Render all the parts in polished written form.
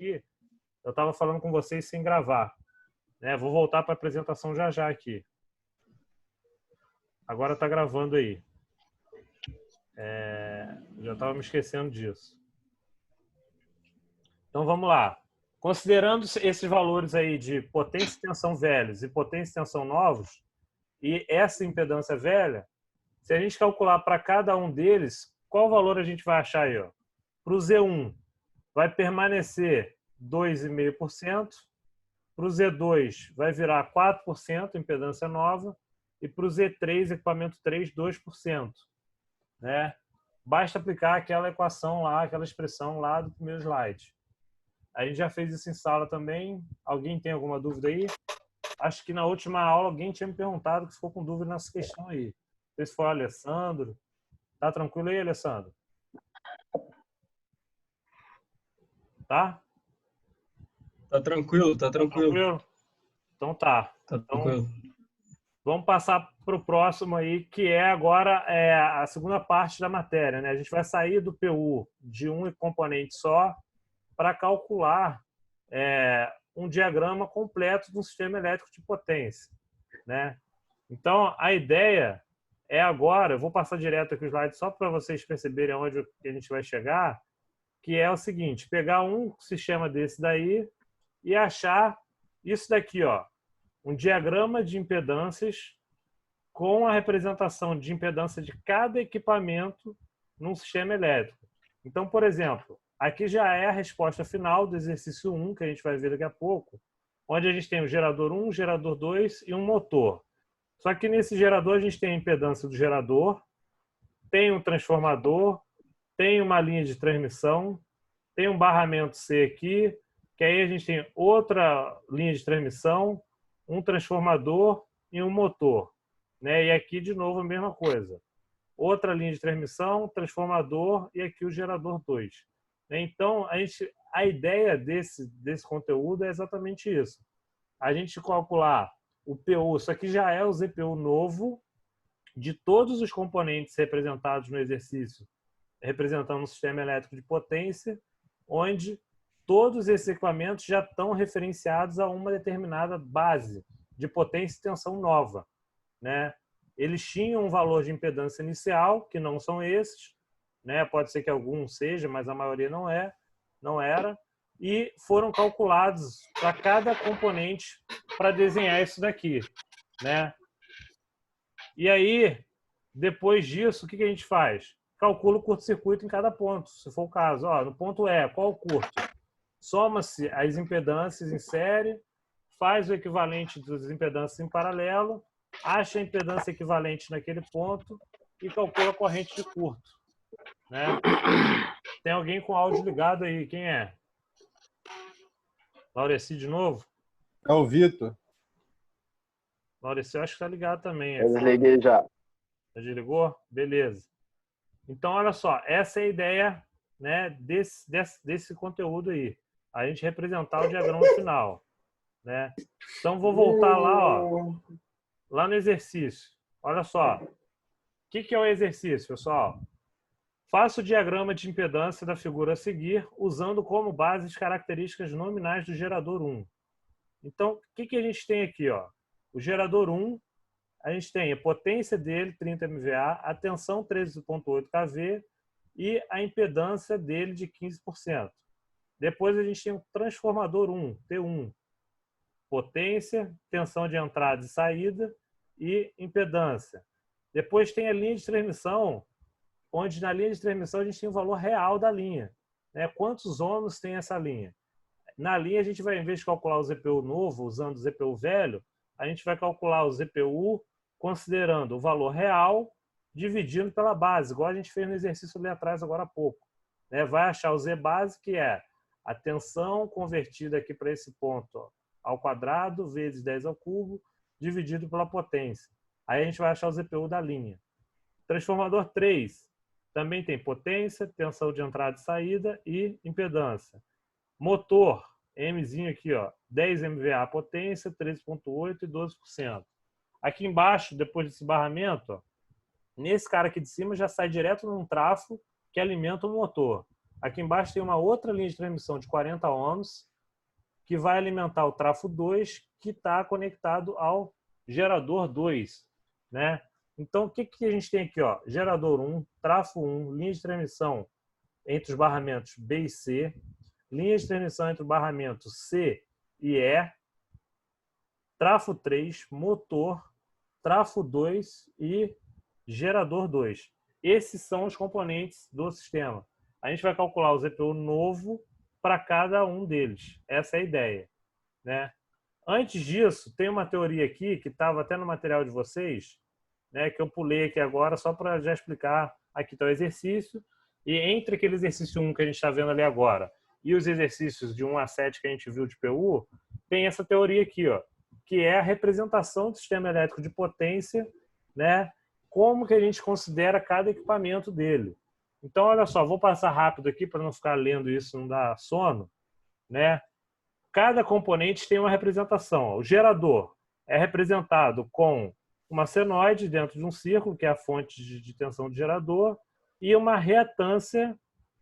aqui, eu estava falando com vocês sem gravar. Né? Vou voltar para a apresentação já já aqui. Agora está gravando aí. Já estava me esquecendo disso. Então vamos lá. Considerando esses valores aí de potência e tensão velhos e potência e tensão novos, e essa impedância velha, se a gente calcular para cada um deles, qual valor a gente vai achar aí? Para o Z1, vai permanecer 2,5%. Para o Z2, vai virar 4% impedância nova. E para o Z3, equipamento 3, 2%. Né? Basta aplicar aquela equação lá, aquela expressão lá do primeiro slide. A gente já fez isso em sala também. Alguém tem alguma dúvida aí? Acho que na última aula alguém tinha me perguntado que ficou com dúvida nessa questão aí. Não sei se foi o Alessandro. Tá tranquilo aí, Alessandro? Tá? Tá tranquilo, tá tranquilo. Tá tranquilo? Então tá. Tá Então, tranquilo. vamos passar para o próximo aí, que é agora a segunda parte da matéria. Né? A gente vai sair do PU de um componente só para calcular um diagrama completo de um sistema elétrico de potência. Né? Então, a ideia é agora, eu vou passar direto aqui o slide só para vocês perceberem onde a gente vai chegar, que é o seguinte, pegar um sistema desse daí e achar isso daqui, ó, um diagrama de impedâncias com a representação de impedância de cada equipamento num sistema elétrico. Então, por exemplo, aqui já é a resposta final do exercício 1, que a gente vai ver daqui a pouco, onde a gente tem o gerador 1, gerador 2 e um motor. Só que nesse gerador a gente tem a impedância do gerador, tem um transformador, tem uma linha de transmissão, tem um barramento C aqui, que aí a gente tem outra linha de transmissão, um transformador e um motor. Né? E aqui, de novo, a mesma coisa. Outra linha de transmissão, transformador e aqui o gerador 2. Então, a ideia desse conteúdo é exatamente isso. A gente calcular o PU, isso aqui já é o ZPU novo de todos os componentes representados no exercício, representando um sistema elétrico de potência, onde todos esses equipamentos já estão referenciados a uma determinada base de potência e tensão nova. Né? Eles tinham um valor de impedância inicial, que não são esses, né? Pode ser que algum seja, mas a maioria não era, e foram calculados para cada componente para desenhar isso daqui. Né? E aí, depois disso, o que a gente faz? Calcula o curto-circuito em cada ponto, se for o caso. Ó, no ponto E, qual o curto? Soma-se as impedâncias em série, faz o equivalente das impedâncias em paralelo, acha a impedância equivalente naquele ponto e calcula a corrente de curto. Né? Tem alguém com áudio ligado aí, quem é? Laureci de novo? É o Vitor. Laureci, eu acho que está ligado também. Eu desliguei já. Já desligou? Beleza. Então, olha só, essa é a ideia, né, desse conteúdo aí. A gente representar o diagrama final. Né? Então, vou voltar lá, ó, lá no exercício. Olha só. O que é o exercício, pessoal? Faça o diagrama de impedância da figura a seguir, usando como base as características nominais do gerador 1. Então, o que a gente tem aqui? Ó? O gerador 1, a gente tem a potência dele, 30 MVA, a tensão 13,8 kV e a impedância dele de 15%. Depois a gente tem o transformador 1, T1, potência, tensão de entrada e saída e impedância. Depois tem a linha de transmissão, onde na linha de transmissão a gente tem o valor real da linha. Né? Quantos ohms tem essa linha? Na linha a gente vai, em vez de calcular o ZPU novo, usando o ZPU velho, a gente vai calcular o ZPU considerando o valor real dividindo pela base, igual a gente fez no exercício ali atrás agora há pouco. Né? Vai achar o Z base, que é a tensão convertida aqui para esse ponto, ó, ao quadrado vezes 10 ao cubo, dividido pela potência. Aí a gente vai achar o ZPU da linha. Transformador 3 também tem potência, tensão de entrada e saída e impedância. Motor, Mzinho aqui, ó, 10 MVA potência, 13,8 e 12%. Aqui embaixo, depois desse barramento, ó, nesse cara aqui de cima já sai direto num trafo que alimenta o motor. Aqui embaixo tem uma outra linha de transmissão de 40 ohms que vai alimentar o trafo 2, que está conectado ao gerador 2, né? Então, o que a gente tem aqui? Ó? Gerador 1, trafo 1, linha de transmissão entre os barramentos B e C, linha de transmissão entre o barramento C e E, trafo 3, motor, trafo 2 e gerador 2. Esses são os componentes do sistema. A gente vai calcular o ZPU novo para cada um deles. Essa é a ideia, né? Antes disso, tem uma teoria aqui que estava até no material de vocês, né, que eu pulei aqui agora só para já explicar. Aqui está o exercício, e entre aquele exercício 1 que a gente está vendo ali agora e os exercícios de 1 a 7 que a gente viu de PU, tem essa teoria aqui, ó, que é a representação do sistema elétrico de potência, né, como que a gente considera cada equipamento dele. Então, olha só, vou passar rápido aqui para não ficar lendo isso, não dar sono, né? Cada componente tem uma representação. O gerador é representado com uma senoide dentro de um círculo, que é a fonte de tensão do gerador, e uma reatância,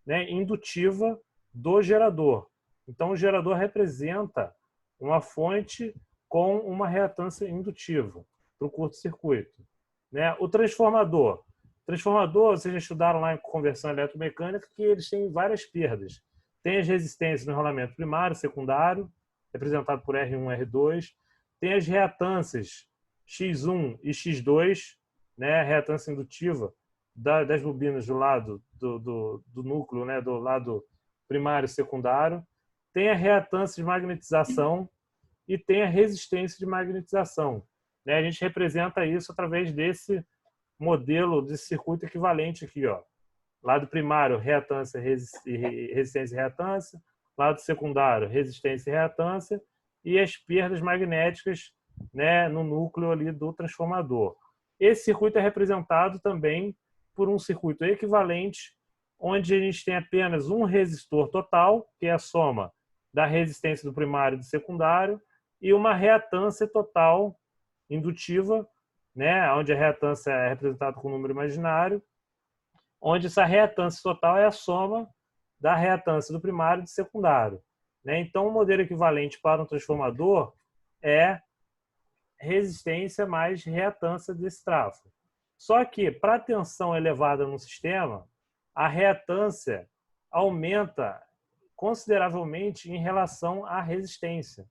né, indutiva do gerador. Então, o gerador representa uma fonte com uma reatância indutiva para o curto-circuito, né? O transformador. Transformador, vocês já estudaram lá em conversão eletromecânica que eles têm várias perdas. Tem as resistências no enrolamento primário, secundário, representado por R1 e R2. Tem as reatâncias X1 e X2, né, a reatância indutiva das bobinas do lado do núcleo, né, do lado primário e secundário. Tem a reatância de magnetização e tem a resistência de magnetização, né? A gente representa isso através desse modelo de circuito equivalente aqui, ó. Lado primário, reatância, resistência e reatância. Lado secundário, resistência e reatância. E as perdas magnéticas, né, no núcleo ali do transformador. Esse circuito é representado também por um circuito equivalente, onde a gente tem apenas um resistor total, que é a soma da resistência do primário e do secundário, e uma reatância total indutiva, né, onde a reatância é representada com um número imaginário, onde essa reatância total é a soma da reatância do primário e do secundário, né? Então, o modelo equivalente para um transformador é resistência mais reatância desse trafo. Só que, para a tensão elevada no sistema, a reatância aumenta consideravelmente em relação à resistência.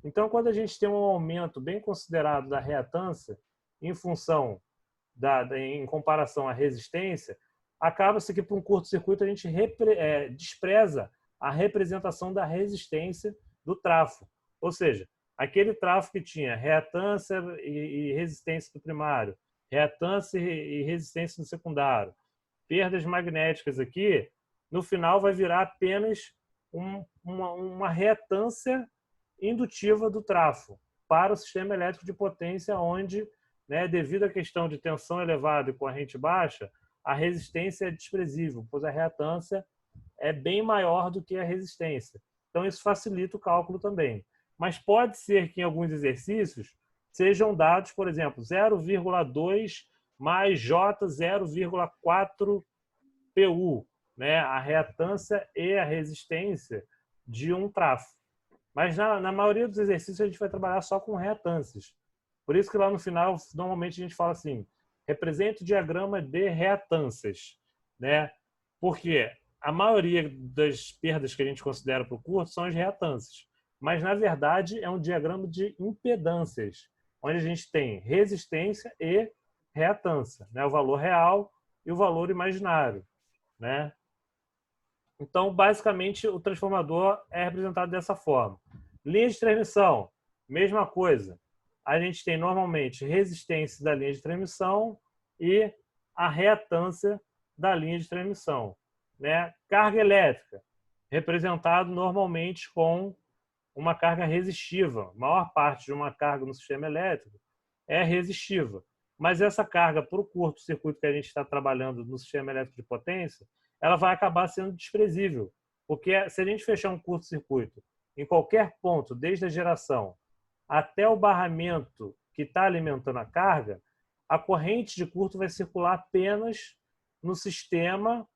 Então, quando a gente tem um aumento bem considerado da reatância, em função em comparação à resistência, acaba-se que para um curto-circuito a gente despreza a representação da resistência do trafo. Ou seja, aquele trafo que tinha reatância e resistência do primário, reatância e resistência do secundário, perdas magnéticas aqui, no final vai virar apenas uma reatância indutiva do trafo para o sistema elétrico de potência, onde, né, devido à questão de tensão elevada e corrente baixa, a resistência é desprezível, pois a reatância é bem maior do que a resistência. Então, isso facilita o cálculo também. Mas pode ser que em alguns exercícios sejam dados, por exemplo, 0,2 mais J 0,4 PU, né? A reatância e a resistência de um trafo. Mas na maioria dos exercícios a gente vai trabalhar só com reatâncias. Por isso que lá no final, normalmente a gente fala assim, representa o diagrama de reatâncias, né? Porque a maioria das perdas que a gente considera para o curto são as reatâncias. Mas, na verdade, é um diagrama de impedâncias, onde a gente tem resistência e reatância, né? O valor real e o valor imaginário, né? Então, basicamente, o transformador é representado dessa forma. Linha de transmissão, mesma coisa. A gente tem normalmente resistência da linha de transmissão e a reatância da linha de transmissão, né? Carga elétrica, representado normalmente com uma carga resistiva. A maior parte de uma carga no sistema elétrico é resistiva. Mas essa carga, para o curto-circuito que a gente está trabalhando no sistema elétrico de potência, ela vai acabar sendo desprezível. Porque se a gente fechar um curto-circuito em qualquer ponto, desde a geração até o barramento que está alimentando a carga, a corrente de curto vai circular apenas no sistema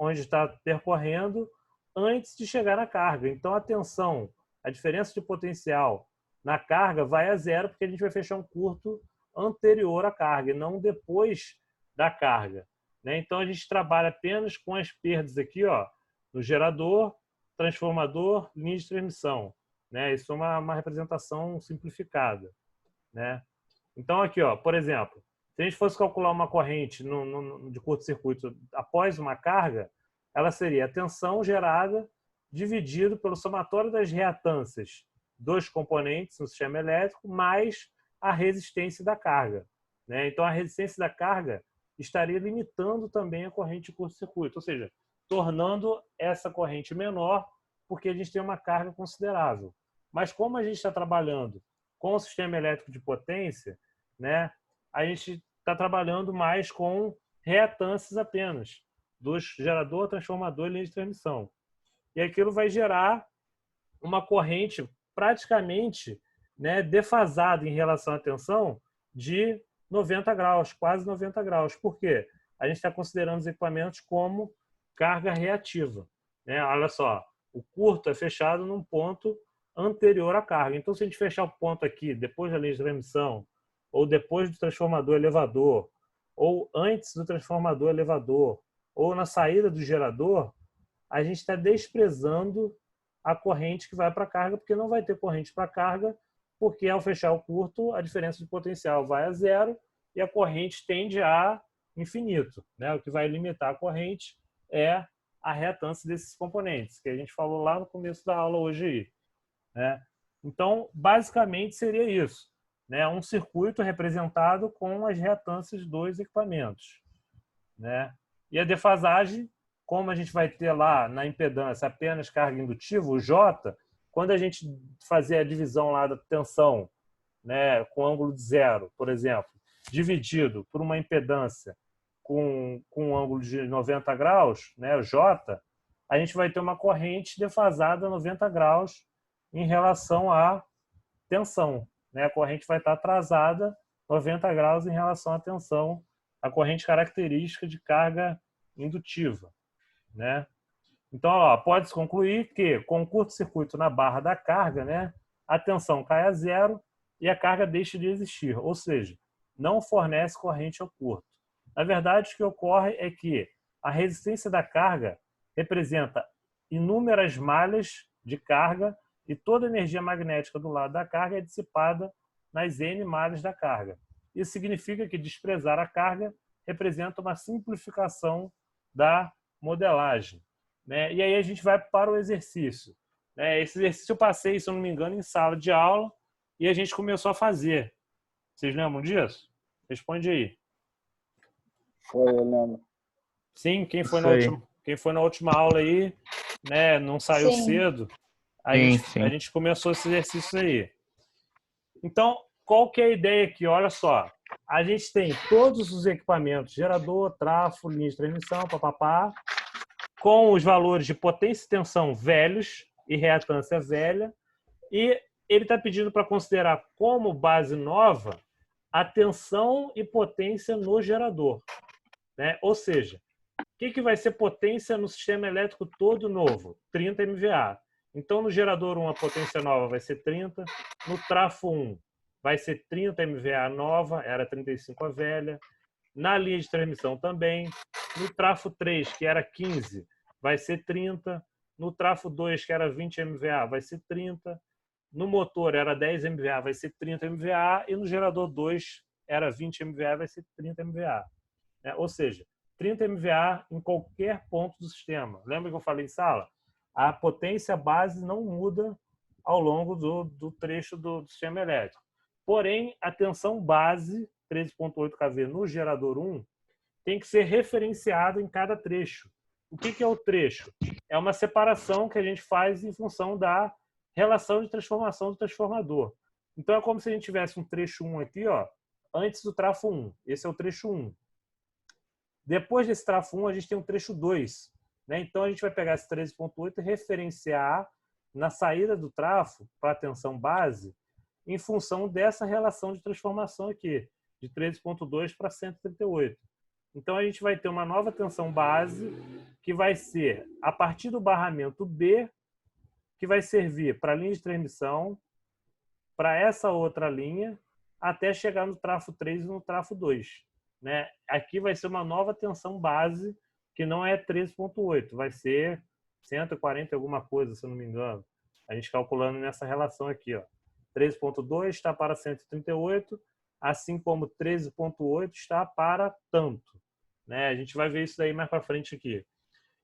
onde está percorrendo antes de chegar na carga. Então, a tensão, a diferença de potencial na carga vai a zero, porque a gente vai fechar um curto anterior à carga, e não depois da carga, né? Então, a gente trabalha apenas com as perdas aqui, ó, no gerador, transformador, linha de transmissão, né? Isso é uma representação simplificada, né? Então, aqui, ó, por exemplo, se a gente fosse calcular uma corrente de curto-circuito após uma carga, ela seria a tensão gerada dividido pelo somatório das reatâncias dos componentes no sistema elétrico mais a resistência da carga, né? Então, a resistência da carga estaria limitando também a corrente de curto-circuito, ou seja, tornando essa corrente menor, porque a gente tem uma carga considerável. Mas como a gente está trabalhando com o sistema elétrico de potência, né, a gente está trabalhando mais com reatâncias apenas, dos gerador, transformador e linha de transmissão. E aquilo vai gerar uma corrente praticamente, né, defasada em relação à tensão de 90 graus, quase 90 graus. Por quê? A gente está considerando os equipamentos como carga reativa, né? Olha só, o curto é fechado num ponto anterior à carga. Então, se a gente fechar o ponto aqui, depois da linha de transmissão, ou depois do transformador elevador, ou antes do transformador elevador, ou na saída do gerador, a gente está desprezando a corrente que vai para a carga, porque não vai ter corrente para a carga, porque ao fechar o curto, a diferença de potencial vai a zero e a corrente tende a infinito, né? O que vai limitar a corrente é a reatância desses componentes, que a gente falou lá no começo da aula hoje aí, né? Então, basicamente seria isso, né? Um circuito representado com as reatâncias dos equipamentos, né? E a defasagem, como a gente vai ter lá na impedância apenas carga indutiva, o J, quando a gente fazer a divisão lá da tensão, né, com ângulo de zero, por exemplo, dividido por uma impedância com um ângulo de 90 graus, né, o J, a gente vai ter uma corrente defasada 90 graus em relação à tensão, né? A corrente vai estar atrasada 90 graus em relação à tensão, a corrente característica de carga indutiva, né? Então, pode-se concluir que com o curto-circuito na barra da carga, né, a tensão cai a zero e a carga deixa de existir, ou seja, não fornece corrente ao curto. Na verdade, o que ocorre é que a resistência da carga representa inúmeras malhas de carga e toda a energia magnética do lado da carga é dissipada nas N malhas da carga. Isso significa que desprezar a carga representa uma simplificação da modelagem, né? E aí a gente vai para o exercício, né? Esse exercício eu passei, se eu não me engano, em sala de aula e a gente começou a fazer. Vocês lembram disso? Responde aí. Foi, eu lembro. Sim, quem foi na última aula aí, né, não saiu Sim. cedo, a Sim. gente começou esse exercício aí. Então, qual que é a ideia aqui? Olha só, a gente tem todos os equipamentos, gerador, trafo, linha de transmissão, papapá, com os valores de potência e tensão velhos e reatância velha, e ele está pedindo para considerar como base nova a tensão e potência no gerador, né? Ou seja, o que vai ser potência no sistema elétrico todo novo? 30 MVA. Então, no gerador 1, a potência nova vai ser 30. No trafo 1, vai ser 30 MVA nova, era 35 a velha. Na linha de transmissão também. No trafo 3, que era 15, vai ser 30. No trafo 2, que era 20 MVA, vai ser 30. No motor era 10 MVA, vai ser 30 MVA. E no gerador 2, era 20 MVA, vai ser 30 MVA. Ou seja, 30 MVA em qualquer ponto do sistema. Lembra que eu falei em sala? A potência base não muda ao longo do trecho do sistema elétrico. Porém, a tensão base, 13,8 kV no gerador 1, tem que ser referenciada em cada trecho. O que é o trecho? É uma separação que a gente faz em função da relação de transformação do transformador. Então, é como se a gente tivesse um trecho 1 aqui, ó, antes do trafo 1. Esse é o trecho 1. Depois desse trafo 1, a gente tem um trecho 2. Né? Então, a gente vai pegar esse 13,8 e referenciar na saída do trafo para a tensão base em função dessa relação de transformação aqui, de 13,2 para 138. Então, a gente vai ter uma nova tensão base, que vai ser a partir do barramento B, que vai servir para a linha de transmissão, para essa outra linha, até chegar no trafo 3 e no trafo 2. Né? Aqui vai ser uma nova tensão base, que não é 13,8, vai ser 140 alguma coisa, se eu não me engano. A gente calculando nessa relação aqui. 13,2 está para 138, assim como 13,8 está para tanto. Né? A gente vai ver isso daí mais para frente aqui.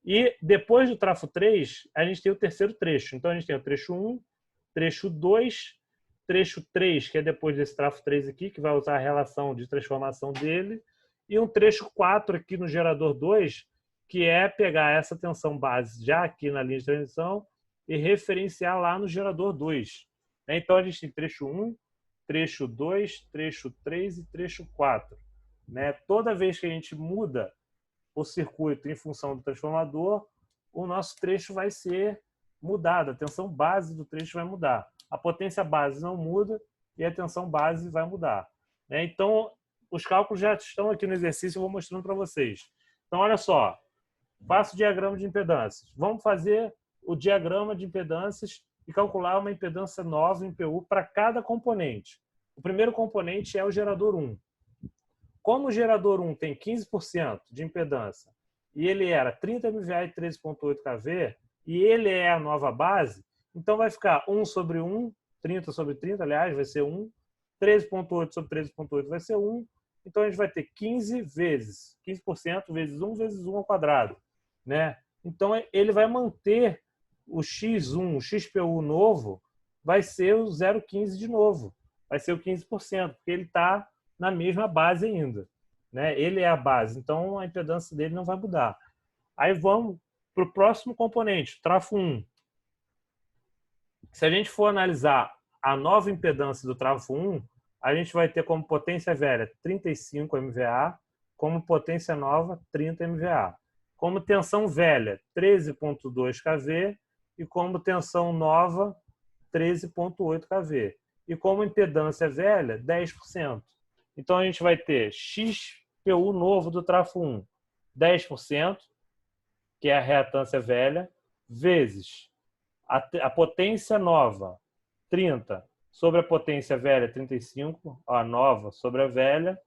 E depois do trafo 3, a gente tem o terceiro trecho. Então, a gente tem o trecho 1, trecho 2, trecho 3, que é depois desse trafo 3 aqui, que vai usar a relação de transformação dele, e um trecho 4 aqui no gerador 2, que é pegar essa tensão base já aqui na linha de transmissão e referenciar lá no gerador 2. Então, a gente tem trecho 1, trecho 2, trecho 3 e trecho 4. Né? Toda vez que a gente muda o circuito em função do transformador, o nosso trecho vai ser mudado, a tensão base do trecho vai mudar. A potência base não muda e a tensão base vai mudar. Né? Então, os cálculos já estão aqui no exercício, eu vou mostrando para vocês. Então, olha só, faço o diagrama de impedâncias. Vamos fazer o diagrama de impedâncias e calcular uma impedância nova em PU para cada componente. O primeiro componente é o gerador 1. Como o gerador 1 tem 15% de impedância e ele era 30 MVA e 13,8 kV, e ele é a nova base, então vai ficar 1 sobre 1, 30 sobre 30, aliás, vai ser 1, 13,8 sobre 13,8 vai ser 1, então a gente vai ter 15 vezes, 15% vezes 1 vezes 1 ao quadrado. Né? Então ele vai manter o X1, o XPU novo, vai ser o 0,15 de novo, vai ser o 15%, porque ele está na mesma base ainda. Né? Ele é a base, então a impedância dele não vai mudar. Aí vamos para o próximo componente, trafo 1. Se a gente for analisar a nova impedância do trafo 1, a gente vai ter como potência velha 35 MVA, como potência nova 30 MVA. Como tensão velha 13,2 kV e como tensão nova 13,8 kV. E como impedância velha 10%. Então, a gente vai ter XPU novo do trafo 1, 10%, que é a reatância velha, vezes a potência nova, 30, sobre a potência velha, 35, a nova sobre a velha,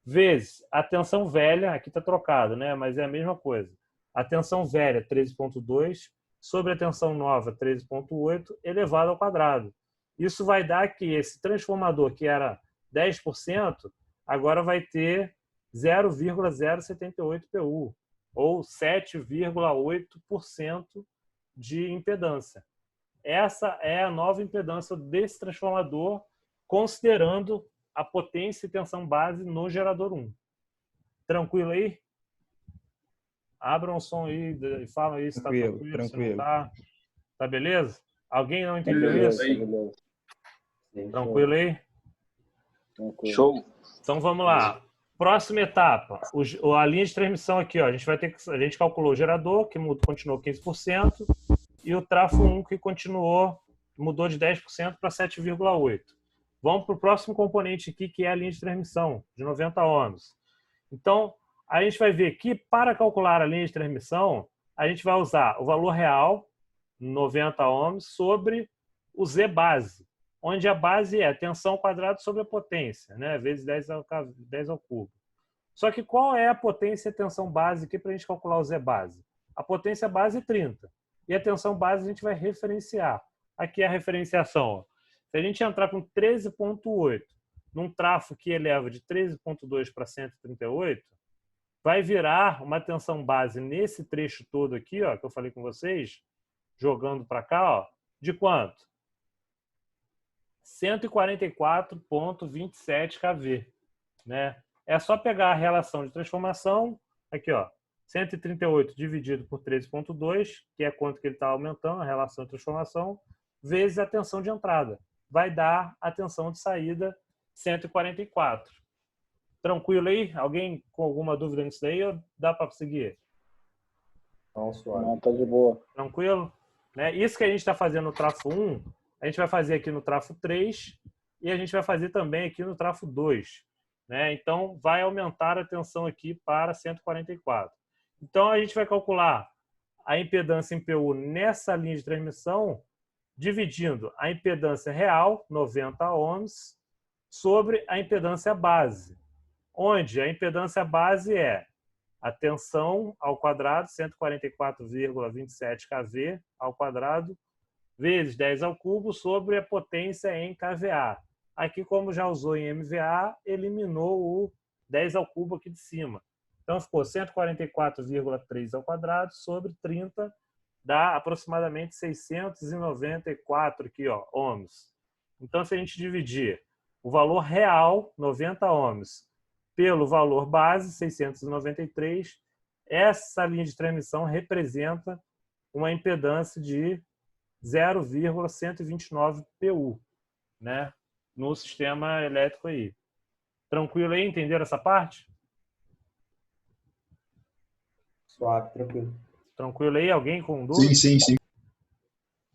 vezes a tensão velha, aqui está trocado, né? Mas é a mesma coisa. A tensão velha, 13,2, sobre a tensão nova, 13,8, elevado ao quadrado. Isso vai dar que esse transformador, que era 10%, agora vai ter 0,078 PU, ou 7,8% de impedância. Essa é a nova impedância desse transformador, considerando a potência e tensão base no gerador 1. Tranquilo aí? Abram o som aí e falam aí se está tranquilo, se não está. Tá beleza? Alguém não entendeu Beleza, isso? beleza. Tranquilo aí? Tranquilo. Show. Então vamos lá. Próxima etapa, a linha de transmissão aqui, ó, a gente calculou o gerador, que continuou 15%, e o trafo 1, que mudou de 10% para 7,8%. Vamos para o próximo componente aqui, que é a linha de transmissão, de 90 ohms. Então, a gente vai ver que, para calcular a linha de transmissão, a gente vai usar o valor real, 90 ohms, sobre o Z base, onde a base é tensão quadrada sobre a potência, né? Vezes 10 ao cubo. Só que qual é a potência e a tensão base aqui para a gente calcular o Z base? A potência base é 30. E a tensão base a gente vai referenciar. Aqui é a referenciação. Ó. Se a gente entrar com 13,8 num trafo que eleva de 13,2 para 138, vai virar uma tensão base nesse trecho todo aqui, ó, que eu falei com vocês, jogando para cá, ó, de quanto? 144,27 kV. Né? É só pegar a relação de transformação, aqui, ó, 138 dividido por 13,2, que é quanto que ele está aumentando, a relação de transformação, vezes a tensão de entrada. Vai dar a tensão de saída 144. Tranquilo aí? Alguém com alguma dúvida nisso daí ou dá para seguir? Não, tá de boa. Tranquilo? Né? Isso que a gente está fazendo no trafo 1, a gente vai fazer aqui no trafo 3 e a gente vai fazer também aqui no trafo 2. né? Então, vai aumentar a tensão aqui para 144. Então, a gente vai calcular a impedância em PU nessa linha de transmissão, dividindo a impedância real, 90 ohms, sobre a impedância base, onde a impedância base é a tensão ao quadrado, 144,27 kV ao quadrado, vezes 10 ao cubo, sobre a potência em kVA. Aqui, como já usou em MVA, eliminou o 10 ao cubo aqui de cima. Então, ficou 144,3 ao quadrado sobre 30, dá aproximadamente 694 aqui, ó, ohms. Então, se a gente dividir o valor real, 90 ohms, pelo valor base, 693, essa linha de transmissão representa uma impedância de 0,129 PU, né, no sistema elétrico aí. Tranquilo aí? Entenderam essa parte? Suave, tranquilo. Tranquilo aí? Alguém com dúvida? Sim.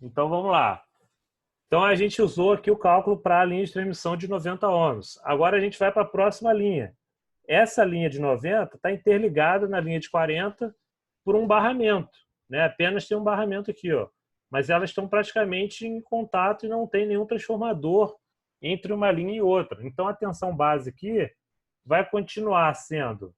Então, vamos lá. Então, a gente usou aqui o cálculo para a linha de transmissão de 90 ohms. Agora, a gente vai para a próxima linha. Essa linha de 90 está interligada na linha de 40 por um barramento, né? Apenas tem um barramento aqui, ó. Mas elas estão praticamente em contato e não tem nenhum transformador entre uma linha e outra. Então, a tensão base aqui vai continuar sendo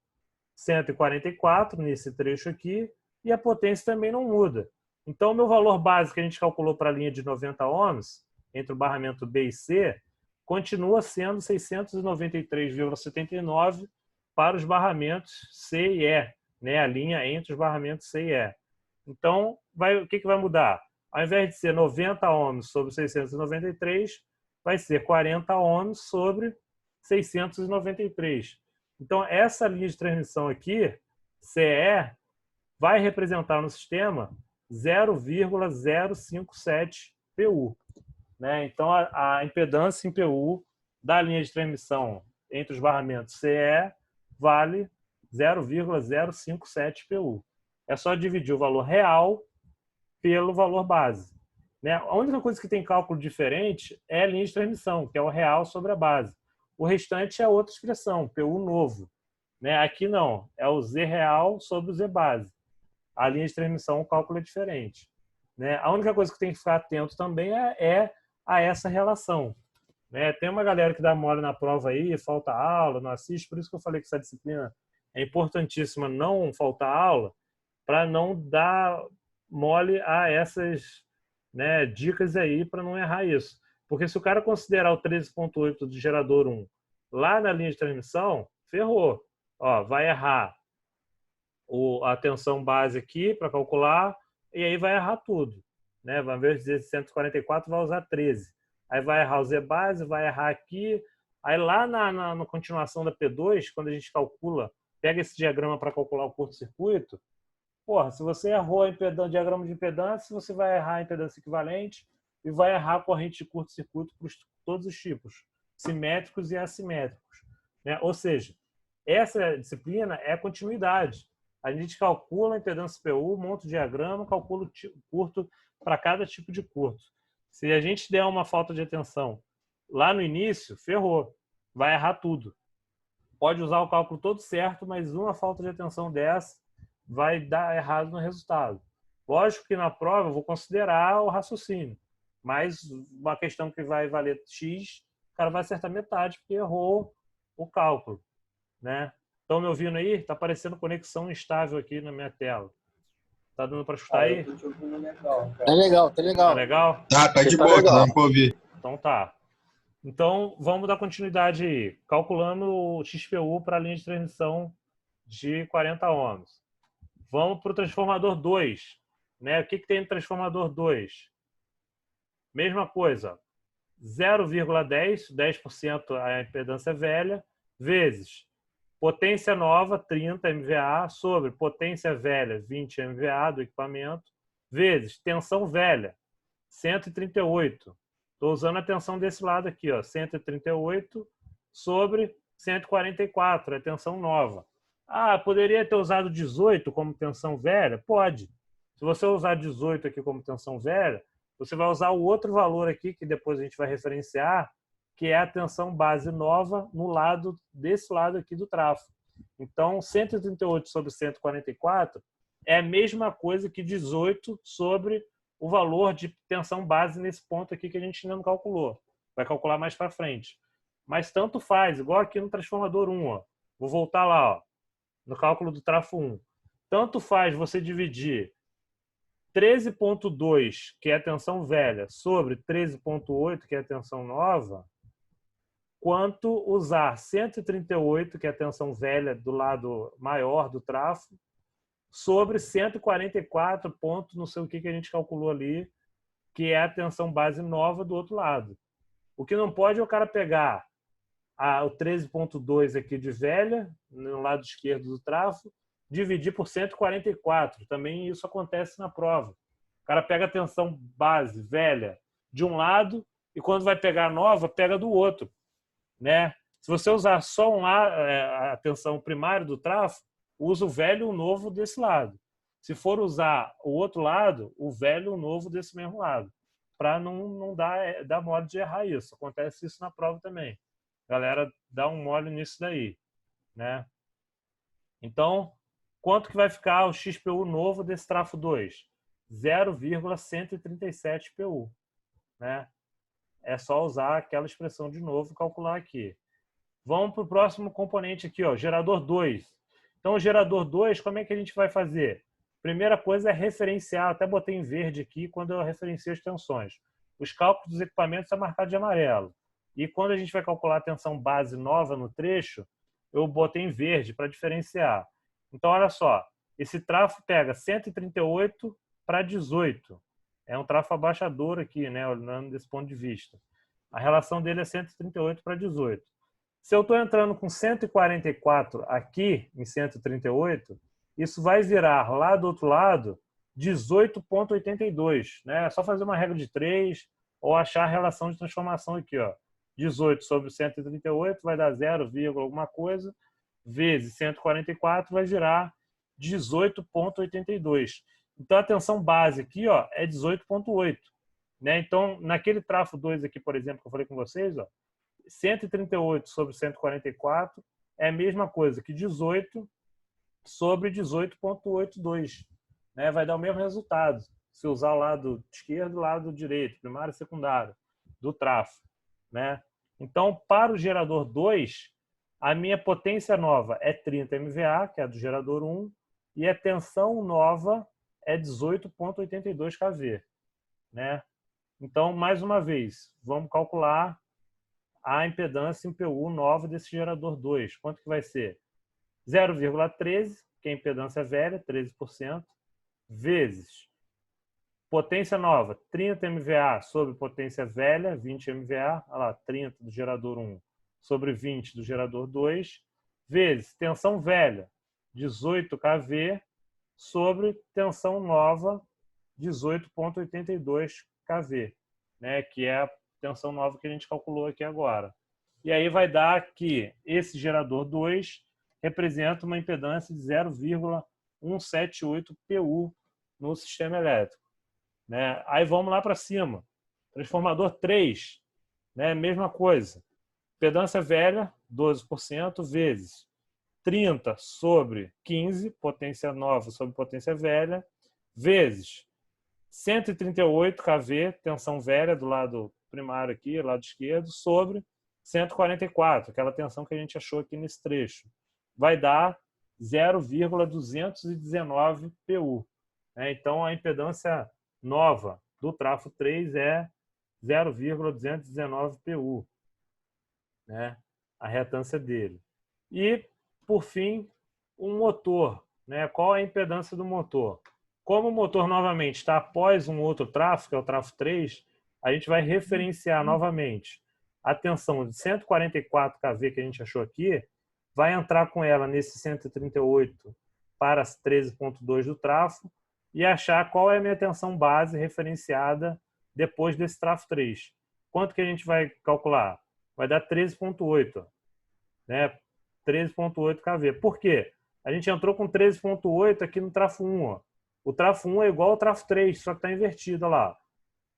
144 nesse trecho aqui e a potência também não muda. Então, o meu valor base que a gente calculou para a linha de 90 ohms, entre o barramento B e C, continua sendo 693,79 para os barramentos C e E, né? A linha entre os barramentos C e E. Então, o que vai mudar? Ao invés de ser 90 ohms sobre 693, vai ser 40 ohms sobre 693. Então, essa linha de transmissão aqui, CE, vai representar no sistema 0,057 PU, né? Então, a impedância em PU da linha de transmissão entre os barramentos CE vale 0,057 PU. É só dividir o valor real pelo valor base, né? A única coisa que tem cálculo diferente é a linha de transmissão, que é o real sobre a base. O restante é outra expressão, PU novo, né? Aqui não, é o Z real sobre o Z base. A linha de transmissão, o cálculo é diferente, né? A única coisa que tem que ficar atento também é a essa relação, né? Tem uma galera que dá mole na prova aí, falta aula, não assiste, por isso que eu falei que essa disciplina é importantíssima, não faltar aula, para não dar mole a essas, né, dicas aí, para não errar isso. Porque se o cara considerar o 13.8 de gerador 1 lá na linha de transmissão, ferrou. Ó, vai errar a tensão base aqui para calcular e aí vai errar tudo, né? Ao invés de 144, vai usar 13. Aí vai errar o Z base, vai errar aqui. Aí lá na continuação da P2, quando a gente calcula, pega esse diagrama para calcular o curto-circuito, porra, se você errou o diagrama de impedância, você vai errar a impedância equivalente e vai errar a corrente de curto-circuito para todos os tipos, simétricos e assimétricos, né? Ou seja, essa disciplina é continuidade. A gente calcula a impedância PU, monta o diagrama, calcula o curto para cada tipo de curto. Se a gente der uma falta de atenção lá no início, ferrou. Vai errar tudo. Pode usar o cálculo todo certo, mas uma falta de atenção dessa vai dar errado no resultado. Lógico que na prova eu vou considerar o raciocínio, mas uma questão que vai valer X, o cara vai acertar metade porque errou o cálculo, né? Estão me ouvindo aí? Está aparecendo conexão instável aqui na minha tela. Tá dando para escutar aí? Eu tô te ouvindo legal, cara. Tá legal, tá Tá legal. legal? Tá de Tá boa, legal. tá dando pra ouvir. Então tá. Então vamos dar continuidade aí. Calculando o XPU para a linha de transmissão de 40 ohms. Vamos para o transformador 2. Né? O que tem no transformador 2? Mesma coisa. 0,10, 10% a impedância velha, vezes potência nova, 30 MVA, sobre potência velha, 20 MVA do equipamento, vezes tensão velha, 138. Estou usando a tensão desse lado aqui, ó, 138 sobre 144, a tensão nova. Ah, poderia ter usado 18 como tensão velha? Pode. Se você usar 18 aqui como tensão velha, você vai usar o outro valor aqui, que depois a gente vai referenciar, que é a tensão base nova no lado desse lado aqui do trafo. Então, 138 sobre 144 é a mesma coisa que 18 sobre o valor de tensão base nesse ponto aqui que a gente ainda não calculou. Vai calcular mais para frente. Mas tanto faz, igual aqui no transformador 1. Ó. Vou voltar lá, ó, no cálculo do trafo 1. Tanto faz você dividir 13,2, que é a tensão velha, sobre 13,8, que é a tensão nova, quanto usar 138, que é a tensão velha do lado maior do trafo, sobre 144 pontos, não sei o que a gente calculou ali, que é a tensão base nova do outro lado. O que não pode é o cara pegar o 13,2 aqui de velha, no lado esquerdo do trafo, dividir por 144. Também isso acontece na prova. O cara pega a tensão base velha de um lado e quando vai pegar a nova, pega do outro. Né? Se você usar só a tensão primária do trafo, usa o velho e o novo desse lado. Se for usar o outro lado, o velho e o novo desse mesmo lado. Para não dar mole de errar isso. Acontece isso na prova também. A galera dá um mole nisso daí. Né? Então, quanto que vai ficar o XPU novo desse trafo 2? 0,137 PU. Né? É só usar aquela expressão de novo e calcular aqui. Vamos para o próximo componente aqui, ó, gerador 2. Então, o gerador 2, como é que a gente vai fazer? Primeira coisa é referenciar, até botei em verde aqui quando eu referencio as tensões. Os cálculos dos equipamentos são marcados de amarelo. E quando a gente vai calcular a tensão base nova no trecho, eu botei em verde para diferenciar. Então, olha só, esse trafo pega 138 para 18. É um trafo abaixador aqui, né, olhando desse ponto de vista. A relação dele é 138 para 18. Se eu estou entrando com 144 aqui em 138, isso vai virar lá do outro lado 18,82. Né? É só fazer uma regra de 3 ou achar a relação de transformação aqui. Ó. 18 sobre 138 vai dar 0, alguma coisa, vezes 144 vai virar 18,82. Então, a tensão base aqui ó, é 18,8. Né? Então, naquele trafo 2 aqui, por exemplo, que eu falei com vocês, ó, 138 sobre 144 é a mesma coisa que 18 sobre 18,82. Né? Vai dar o mesmo resultado. Se usar o lado esquerdo e o lado direito, primário e secundário, do trafo. Né? Então, para o gerador 2, a minha potência nova é 30 MVA, que é a do gerador 1, e a tensão nova é 18,82 kV. Né? Então, mais uma vez, vamos calcular a impedância em PU nova desse gerador 2. Quanto que vai ser? 0,13, que é a impedância velha, 13%, vezes potência nova, 30 MVA sobre potência velha, 20 MVA, olha lá, 30 do gerador 1 sobre 20 do gerador 2, vezes tensão velha, 18 kV, sobre tensão nova, 18,82 kV, né, que é a tensão nova que a gente calculou aqui agora. E aí vai dar que esse gerador 2 representa uma impedância de 0,178 PU no sistema elétrico. Né? Aí vamos lá para cima. Transformador 3, né? Mesma coisa. Impedância velha, 12%, vezes 30 sobre 15, potência nova sobre potência velha, vezes 138 kV, tensão velha do lado primário aqui, lado esquerdo, sobre 144, aquela tensão que a gente achou aqui nesse trecho. Vai dar 0,219 PU. Então, a impedância nova do trafo 3 é 0,219 PU. Né? A reatância dele. E, por fim, um motor. Né? Qual é a impedância do motor? Como o motor, novamente, está após um outro trafo, que é o trafo 3, a gente vai referenciar novamente a tensão de 144 kV que a gente achou aqui, vai entrar com ela nesse 138 para 13,2 do trafo e achar qual é a minha tensão base referenciada depois desse trafo 3. Quanto que a gente vai calcular? Vai dar 13,8. Né? 13,8 kV. Por quê? A gente entrou com 13,8 aqui no trafo 1. Ó. O trafo 1 é igual ao trafo 3, só que está invertido. Olha lá.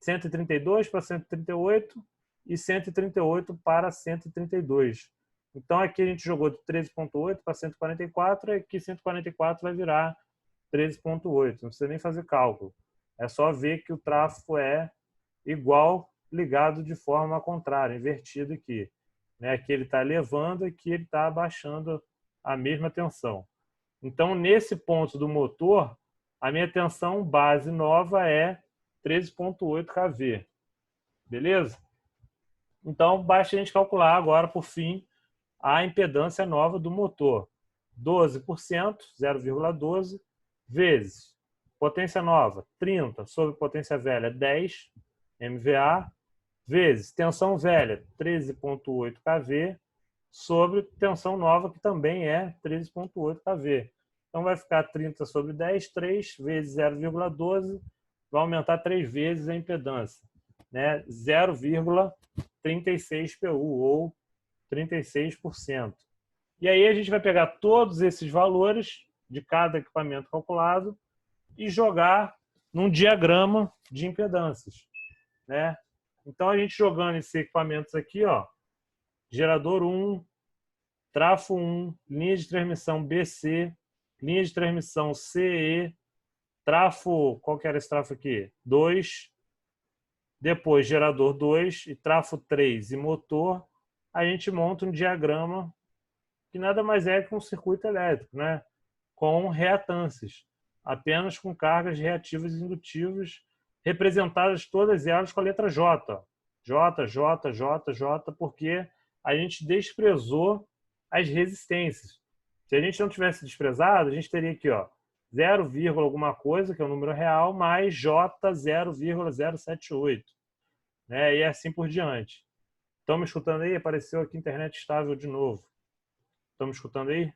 132 para 138 e 138 para 132. Então, aqui a gente jogou de 13,8 para 144, e aqui 144 vai virar 13,8. Não precisa nem fazer cálculo. É só ver que o tráfego é igual ligado de forma contrária, invertido aqui. Né? Aqui ele está elevando, aqui ele está abaixando a mesma tensão. Então, nesse ponto do motor, a minha tensão base nova é 13,8 kV. Beleza? Então, basta a gente calcular agora, por fim, a impedância nova do motor. 12%, 0,12, vezes potência nova, 30, sobre potência velha, 10 MVA, vezes tensão velha, 13,8 kV, sobre tensão nova, que também é 13,8 kV. Então, vai ficar 30 sobre 10, 3 vezes 0,12, vai aumentar 3 vezes a impedância, né? 0,36 PU, ou 36%. E aí a gente vai pegar todos esses valores de cada equipamento calculado e jogar num diagrama de impedâncias, né? Então, a gente jogando esses equipamentos aqui, ó, gerador 1, trafo 1, linha de transmissão BC, linha de transmissão CE, trafo, qual que era esse trafo aqui? 2, depois gerador 2 e trafo 3 e motor, a gente monta um diagrama que nada mais é que um circuito elétrico, né? Com reatâncias, apenas com cargas reativas e indutivas, representadas todas elas com a letra J. J, J, J, J, porque a gente desprezou as resistências. Se a gente não tivesse desprezado, a gente teria aqui, ó, 0, alguma coisa, que é o número real, mais J 0,078. Né? E assim por diante. Estão me escutando aí? Apareceu aqui internet estável de novo. Estão me escutando aí?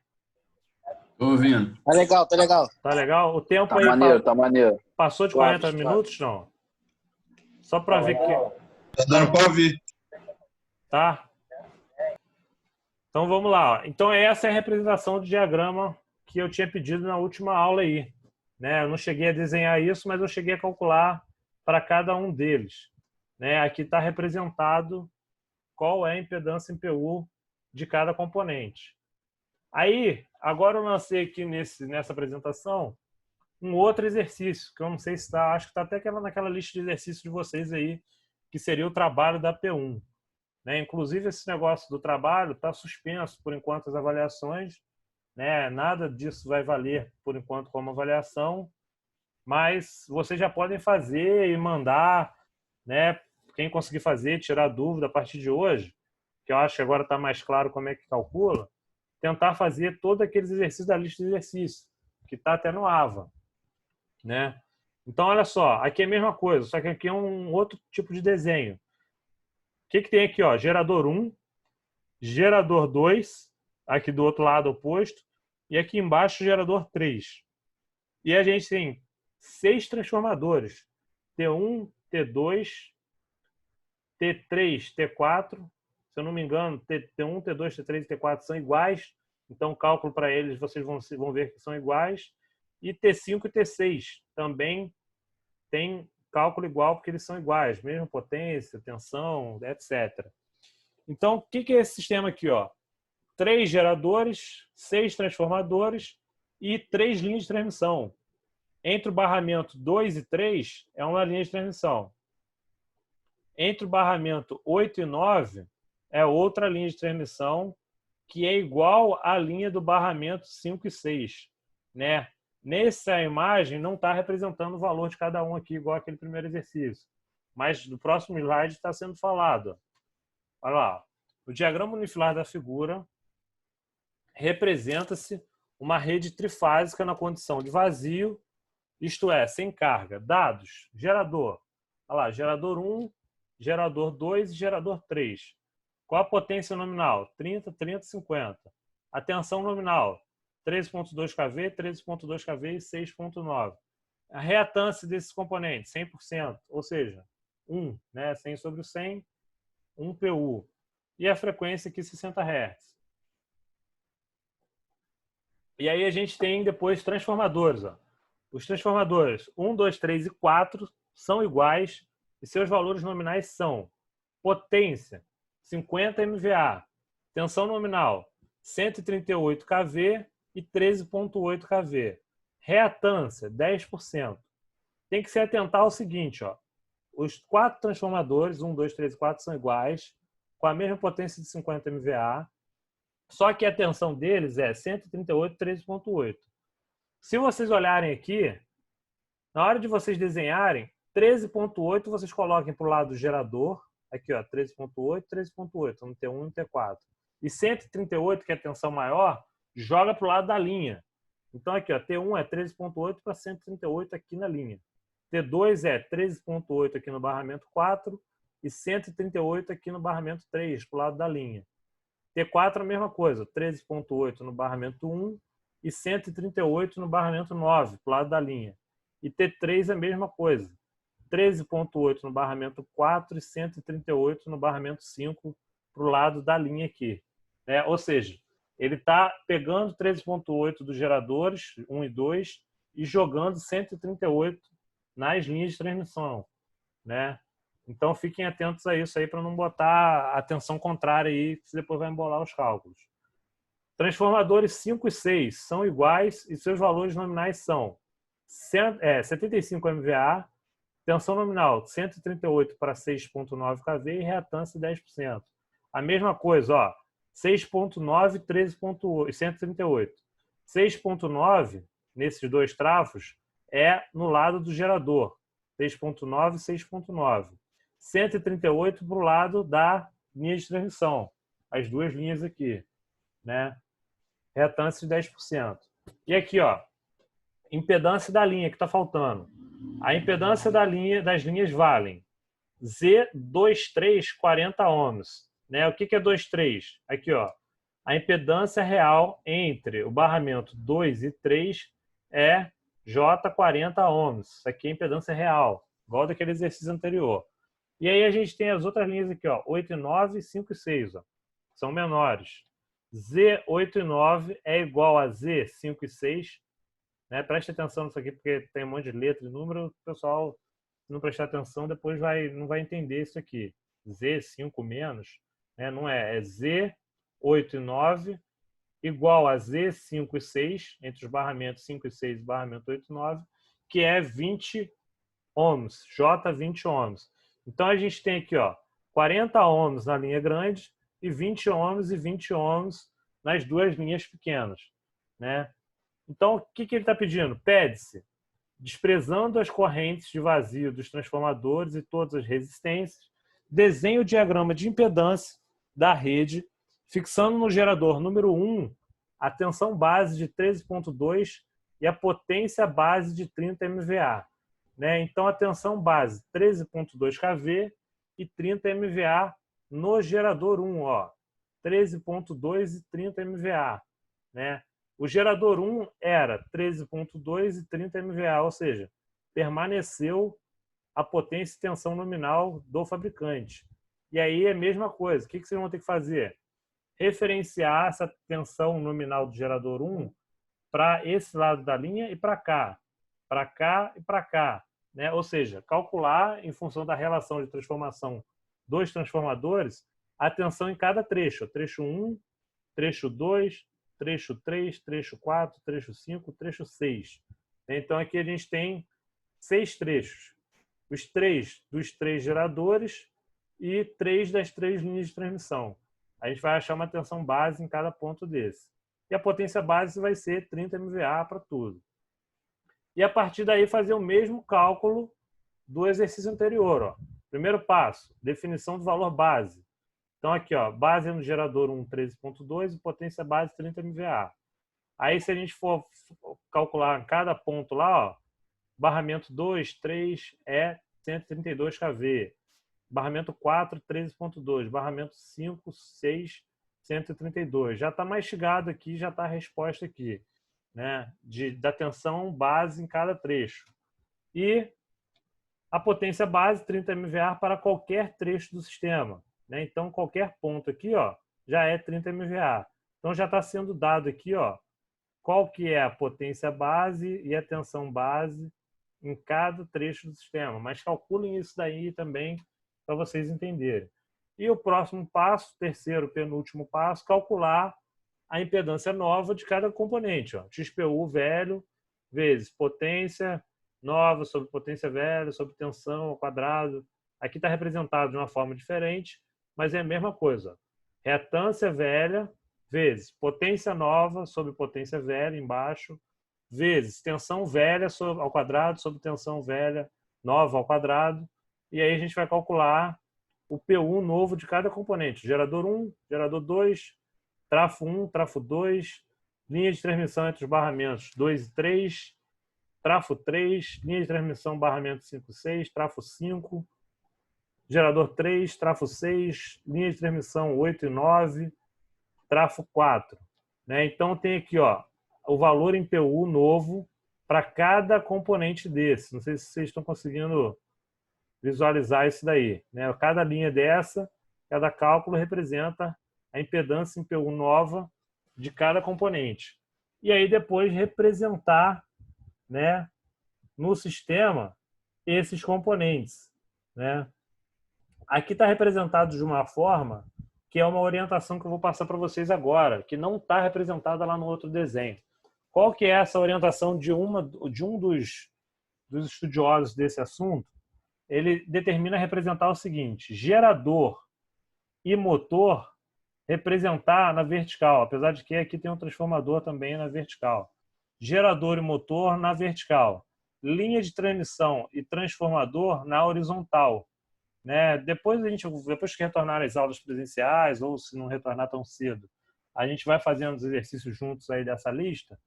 Tô ouvindo. Tá legal, tá legal. Tá legal? O tempo Tá aí maneiro, tá maneiro. passou de Suave, 40 suave. minutos, não? Só para ver que... Tá dando para ouvir. Tá? Então, vamos lá. Então, essa é a representação do diagrama que eu tinha pedido na última aula aí. Né? Eu não cheguei a desenhar isso, mas eu cheguei a calcular para cada um deles. Né? Aqui está representado qual é a impedância em PU de cada componente. Aí, agora eu lancei aqui nessa apresentação um outro exercício, que eu não sei se está, acho que está até naquela lista de exercícios de vocês aí, que seria o trabalho da P1. Né? Inclusive, esse negócio do trabalho está suspenso, por enquanto, as avaliações. Né? Nada disso vai valer, por enquanto, como avaliação, mas vocês já podem fazer e mandar, né? Quem conseguir fazer, tirar dúvida a partir de hoje, que eu acho que agora está mais claro como é que calcula, tentar fazer todos aqueles exercícios da lista de exercícios, que está até no AVA. Né? Então, olha só, aqui é a mesma coisa, só que aqui é um outro tipo de desenho. O que tem aqui? Ó? Gerador 1, gerador 2, aqui do outro lado oposto, e aqui embaixo gerador 3. E a gente tem 6 transformadores, T1, T2, T3, T4, se eu não me engano, T1, T2, T3 e T4 são iguais, então o cálculo para eles vocês vão ver que são iguais, e T5 e T6 também tem cálculo igual porque eles são iguais, mesma potência, tensão, etc. Então, o que é esse sistema aqui? Ó? 3 geradores, 6 transformadores e 3 linhas de transmissão. Entre o barramento 2 e 3 é uma linha de transmissão. Entre o barramento 8 e 9 é outra linha de transmissão que é igual à linha do barramento 5 e 6. Né? Nessa imagem não está representando o valor de cada um aqui, igual aquele primeiro exercício. Mas no próximo slide está sendo falado. Olha lá. O diagrama unifilar da figura representa-se uma rede trifásica na condição de vazio, isto é, sem carga. Dados, gerador. Olha lá, gerador 1, gerador 2 e gerador 3. Qual a potência nominal? 30, 30, 50. A tensão nominal? 13,2 kV, 13,2 kV e 6,9. A reatância desses componentes? 100%, ou seja, 1, né? 100 sobre o 100, 1 PU. E a frequência aqui, 60 Hz. E aí a gente tem depois transformadores. Ó. Os transformadores 1, 2, 3 e 4 são iguais e seus valores nominais são Potência, 50 MVA. Tensão nominal, 138 kV e 13,8 kV. Reatância, 10%. Tem que se atentar ao seguinte, ó. Os 4 transformadores, 1, 2, 3 e 4, são iguais, com a mesma potência de 50 MVA, só que a tensão deles é 138, 13,8. Se vocês olharem aqui, na hora de vocês desenharem, 13,8 vocês coloquem para o lado do gerador, aqui ó, 13,8, 13,8, no T1 e no T4. E 138, que é a tensão maior, joga para o lado da linha. Então aqui ó, T1 é 13,8 para 138 aqui na linha. T2 é 13,8 aqui no barramento 4 e 138 aqui no barramento 3, para o lado da linha. T4 a mesma coisa, 13,8 no barramento 1 e 138 no barramento 9, para o lado da linha. E T3 é a mesma coisa, 13,8 no barramento 4 e 138 no barramento 5, para o lado da linha aqui. Ou seja, ele está pegando 13,8 dos geradores 1 e 2 e jogando 138 nas linhas de transmissão, né? Então fiquem atentos a isso aí para não botar a tensão contrária aí, que depois vai embolar os cálculos. Transformadores 5 e 6 são iguais e seus valores nominais são 75 MVA, tensão nominal 138 para 6,9 kV e reatância 10%. A mesma coisa, ó, 6,9, 13,8 e 138. 6,9 nesses dois trafos é no lado do gerador, 6,9 e 6,9. 138 para o lado da linha de transmissão, as duas linhas aqui, né? Reatância de 10%. E aqui, ó, impedância da linha que está faltando. A impedância das linhas valem Z23 40 ohms, né? O que é 23? Aqui, ó, a impedância real entre o barramento 2 e 3 é J40 ohms. Isso aqui é impedância real, igual daquele exercício anterior. E aí a gente tem as outras linhas aqui, ó, 8 e 9, 5 e 6, ó, são menores. Z8 e 9 é igual a Z5 e 6. Né? Preste atenção nisso aqui, porque tem um monte de letra e número. O pessoal, se não prestar atenção, depois não vai entender isso aqui. Z5 menos, né? Não é Z8 e 9 igual a Z5 e 6, entre os barramentos 5 e 6 e barramento 8 e 9, que é 20 ohms, J20 ohms. Então, a gente tem aqui, ó, 40 ohms na linha grande e 20 ohms e 20 ohms nas duas linhas pequenas, né? Então, o que ele está pedindo? Pede-se, desprezando as correntes de vazio dos transformadores e todas as resistências, desenhe o diagrama de impedância da rede, fixando no gerador número 1 a tensão base de 13,2 e a potência base de 30 MVA. Né? Então, a tensão base 13,2 kV e 30 MVA no gerador 1, ó, 13,2 e 30 MVA. Né? O gerador 1 era 13,2 e 30 MVA, ou seja, permaneceu a potência e tensão nominal do fabricante. E aí é a mesma coisa. O que vocês vão ter que fazer? Referenciar essa tensão nominal do gerador 1 para esse lado da linha e para cá e para cá. Né? Ou seja, calcular em função da relação de transformação dos transformadores a tensão em cada trecho. Trecho 1, trecho 2, trecho 3, trecho 4, trecho 5, trecho 6. Então, aqui a gente tem 6 trechos. Os 3 dos 3 geradores e 3 das 3 linhas de transmissão. A gente vai achar uma tensão base em cada ponto desse. E a potência base vai ser 30 MVA para tudo. E a partir daí fazer o mesmo cálculo do exercício anterior. Ó. Primeiro passo, definição do valor base. Então aqui, ó, base no gerador 1, 13,2 e potência base 30 MVA. Aí se a gente for calcular cada ponto lá, ó, barramento 2, 3 é 132 kV. Barramento 4, 13,2. Barramento 5, 6, 132. Já está mastigado aqui, já está a resposta aqui. Né, da tensão base em cada trecho. E a potência base, 30 MVA para qualquer trecho do sistema. Né? Então, qualquer ponto aqui, ó, já é 30 MVA. Então, já está sendo dado aqui, ó, qual que é a potência base e a tensão base em cada trecho do sistema. Mas calculem isso daí também para vocês entenderem. E o próximo passo, terceiro, penúltimo passo, calcular a impedância nova de cada componente. Ó. XPU velho vezes potência nova sobre potência velha sobre tensão ao quadrado. Aqui está representado de uma forma diferente, mas é a mesma coisa. Ó. Reatância velha vezes potência nova sobre potência velha embaixo, vezes tensão velha ao quadrado sobre tensão velha nova ao quadrado. E aí a gente vai calcular o PU novo de cada componente. Gerador 1, gerador 2, trafo 1, trafo 2, linha de transmissão entre os barramentos 2 e 3, trafo 3, linha de transmissão barramento 5 e 6, trafo 5, gerador 3, trafo 6, linha de transmissão 8 e 9, trafo 4. Né? Então tem aqui ó, o valor em PU novo para cada componente desse. Não sei se vocês estão conseguindo visualizar isso daí. Né? Cada linha dessa, cada cálculo representa a impedância em PU nova de cada componente. E aí depois representar, né, no sistema esses componentes. Né? Aqui está representado de uma forma que é uma orientação que eu vou passar para vocês agora, que não está representada lá no outro desenho. Qual que é essa orientação de um dos estudiosos desse assunto? Ele determina representar o seguinte: gerador e motor representar na vertical, apesar de que aqui tem um transformador também na vertical. Gerador e motor na vertical. Linha de transmissão e transformador na horizontal. Né? Depois que retornar às aulas presenciais, ou se não retornar tão cedo, a gente vai fazendo os exercícios juntos aí dessa lista.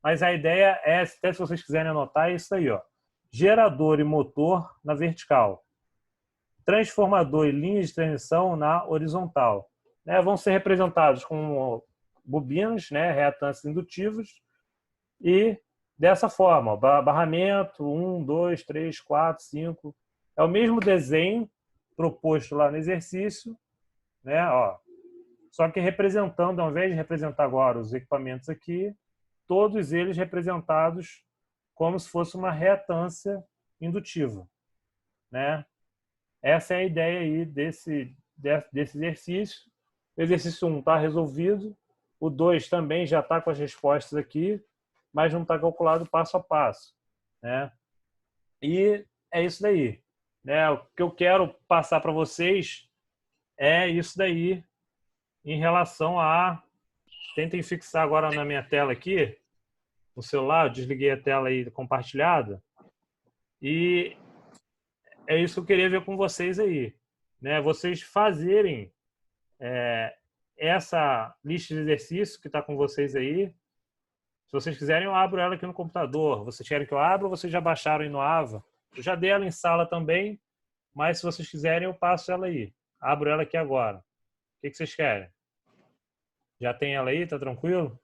Mas a ideia é, até se vocês quiserem anotar, é isso aí, ó. Gerador e motor na vertical. Transformador e linha de transmissão na horizontal. Né? Vão ser representados com bobinas, né? Reatâncias indutivas, e dessa forma, ó, barramento 1, 2, 3, 4, 5. É o mesmo desenho proposto lá no exercício, né? Ó, só que representando, ao invés de representar agora os equipamentos aqui, todos eles representados como se fosse uma reatância indutiva. Né? Essa é a ideia aí desse exercício. O exercício 1 está resolvido, o 2 também já está com as respostas aqui, mas não está calculado passo a passo. Né? E é isso daí. Né? O que eu quero passar para vocês é isso daí em relação a... Tentem fixar agora na minha tela aqui, no celular, eu desliguei a tela aí compartilhada, e é isso que eu queria ver com vocês aí. Né? Vocês fazerem essa lista de exercícios que está com vocês aí. Se vocês quiserem, eu abro ela aqui no computador. Vocês querem que eu abra ou vocês já baixaram aí no AVA? Eu já dei ela em sala também, mas se vocês quiserem, eu passo ela aí. Abro ela aqui agora. O que vocês querem? Já tem ela aí? Tá tranquilo?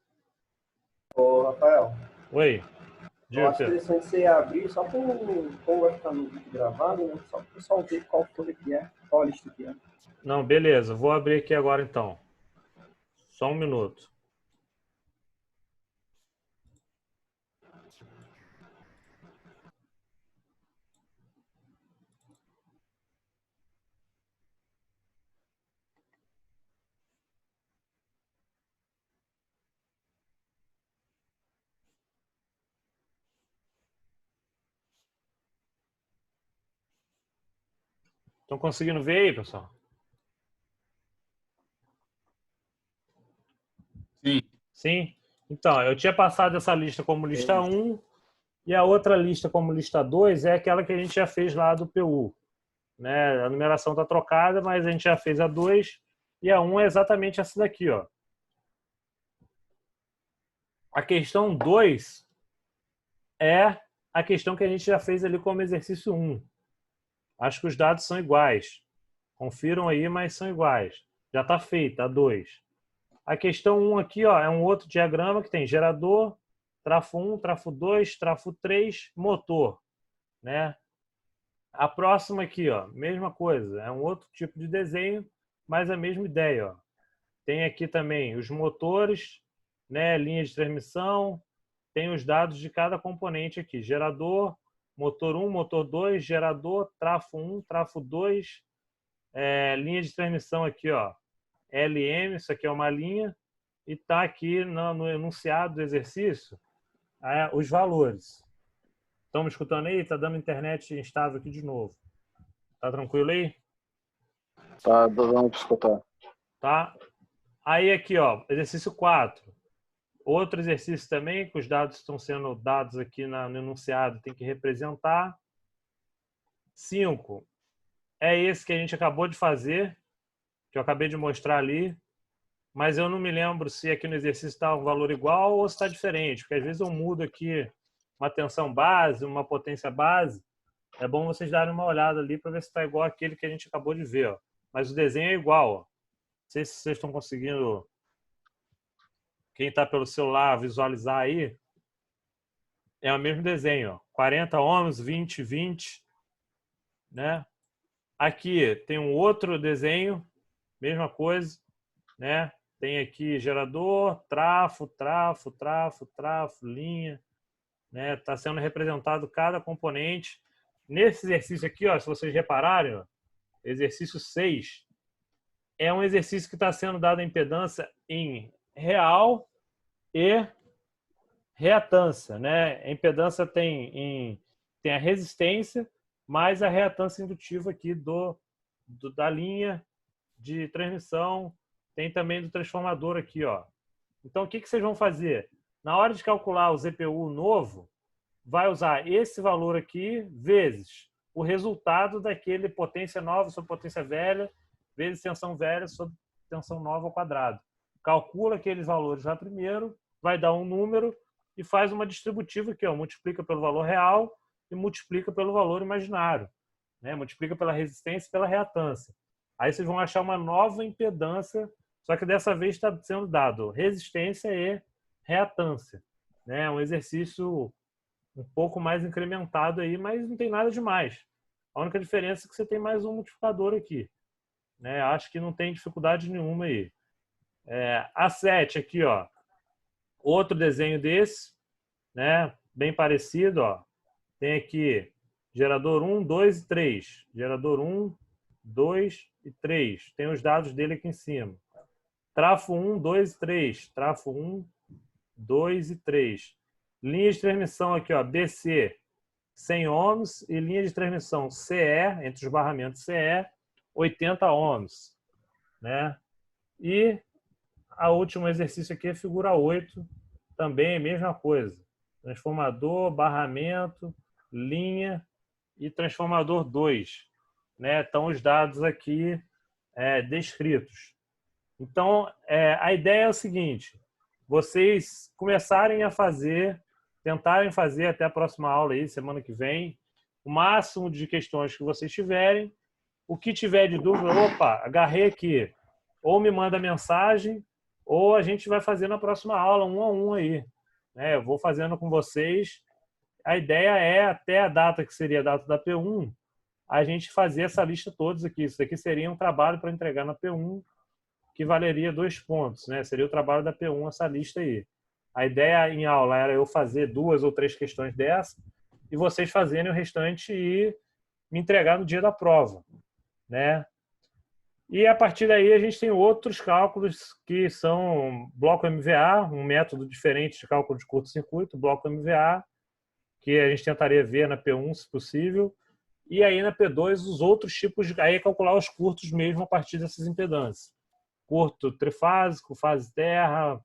Ô, Rafael, Oi. eu acho interessante você abrir só para como vai ficar no vídeo gravado, né? Só para o pessoal ver qual folha que é, qual lista que é. Não, beleza. Vou abrir aqui agora então. Só um minuto. Estão conseguindo ver aí, pessoal? Sim. Sim? Então, eu tinha passado essa lista como lista 1 e a outra lista como lista 2 é aquela que a gente já fez lá do PU. Né? A numeração está trocada, mas a gente já fez a 2 e a 1 é exatamente essa daqui. Ó. A questão 2 é a questão que a gente já fez ali como exercício 1. Acho que os dados são iguais. Confiram aí, mas são iguais. Já está feita a 2. A questão 1 aqui ó, é um outro diagrama que tem gerador, trafo 1, trafo 2, trafo 3, motor. Né? A próxima aqui, ó, mesma coisa. É um outro tipo de desenho, mas a mesma ideia. Ó. Tem aqui também os motores, né, linha de transmissão, tem os dados de cada componente aqui. Gerador, motor 1, motor 2, gerador, trafo 1, trafo 2, linha de transmissão aqui, ó, LM, isso aqui é uma linha, e está aqui no enunciado do exercício os valores. Estão me escutando aí? Está dando internet instável aqui de novo. Tá tranquilo aí? Tá dando para escutar. Tá? Aí aqui, ó, exercício 4. Outro exercício também, que os dados estão sendo dados aqui no enunciado, tem que representar. 5. É esse que a gente acabou de fazer, que eu acabei de mostrar ali, mas eu não me lembro se aqui no exercício está um valor igual ou se está diferente, porque às vezes eu mudo aqui uma tensão base, uma potência base. É bom vocês darem uma olhada ali para ver se está igual àquele que a gente acabou de ver, ó. Mas o desenho é igual, ó. Não sei se vocês estão conseguindo, quem está pelo celular, visualizar aí. É o mesmo desenho, ó. 40 ohms, 20, 20, né? Aqui tem um outro desenho, mesma coisa, né? Tem aqui gerador, trafo, linha, né? Está sendo representado cada componente. Nesse exercício aqui, ó, se vocês repararem, ó, exercício 6, é um exercício que está sendo dado a impedância em real e reatância, né? A impedância tem a resistência mais a reatância indutiva aqui da linha de transmissão, tem também do transformador aqui, ó. Então, o que vocês vão fazer? Na hora de calcular o ZPU novo, vai usar esse valor aqui vezes o resultado daquele potência nova sobre potência velha, vezes tensão velha sobre tensão nova ao quadrado. Calcula aqueles valores lá primeiro, vai dar um número e faz uma distributiva aqui, ó, multiplica pelo valor real e multiplica pelo valor imaginário, né? Multiplica pela resistência e pela reatância. Aí vocês vão achar uma nova impedância, só que dessa vez está sendo dado resistência e reatância, né? Um exercício um pouco mais incrementado aí, mas não tem nada demais. A única diferença é que você tem mais um multiplicador aqui, né? Acho que não tem dificuldade nenhuma aí. A7 aqui, ó, outro desenho desse, né? Bem parecido, ó. Tem aqui gerador 1, 2 e 3. Gerador 1, 2 e 3. Tem os dados dele aqui em cima. Trafo 1, 2 e 3. Trafo 1, 2 e 3. Linha de transmissão aqui, ó, DC, 100 ohms. E linha de transmissão CE, entre os barramentos CE, 80 ohms. Né? E o último exercício aqui é figura 8. Também a mesma coisa. Transformador, barramento, linha e transformador 2. Né? Estão os dados aqui descritos. Então, a ideia é o seguinte: vocês começarem a fazer, tentarem fazer até a próxima aula aí, semana que vem, o máximo de questões que vocês tiverem. O que tiver de dúvida, opa, agarrei aqui, ou me manda mensagem, ou a gente vai fazer na próxima aula, 1 a 1 aí. Eu vou fazendo com vocês. A ideia é, até a data que seria a data da P1, a gente fazer essa lista todos aqui. Isso daqui seria um trabalho para entregar na P1, que valeria 2 pontos, né? Seria o trabalho da P1 essa lista aí. A ideia em aula era eu fazer 2 ou 3 questões dessa e vocês fazerem o restante e me entregar no dia da prova, né? E a partir daí a gente tem outros cálculos que são bloco MVA, um método diferente de cálculo de curto-circuito, bloco MVA, que a gente tentaria ver na P1, se possível, e aí na P2 os outros tipos de... Aí calcular os curtos mesmo a partir dessas impedâncias. Curto trifásico, fase-terra,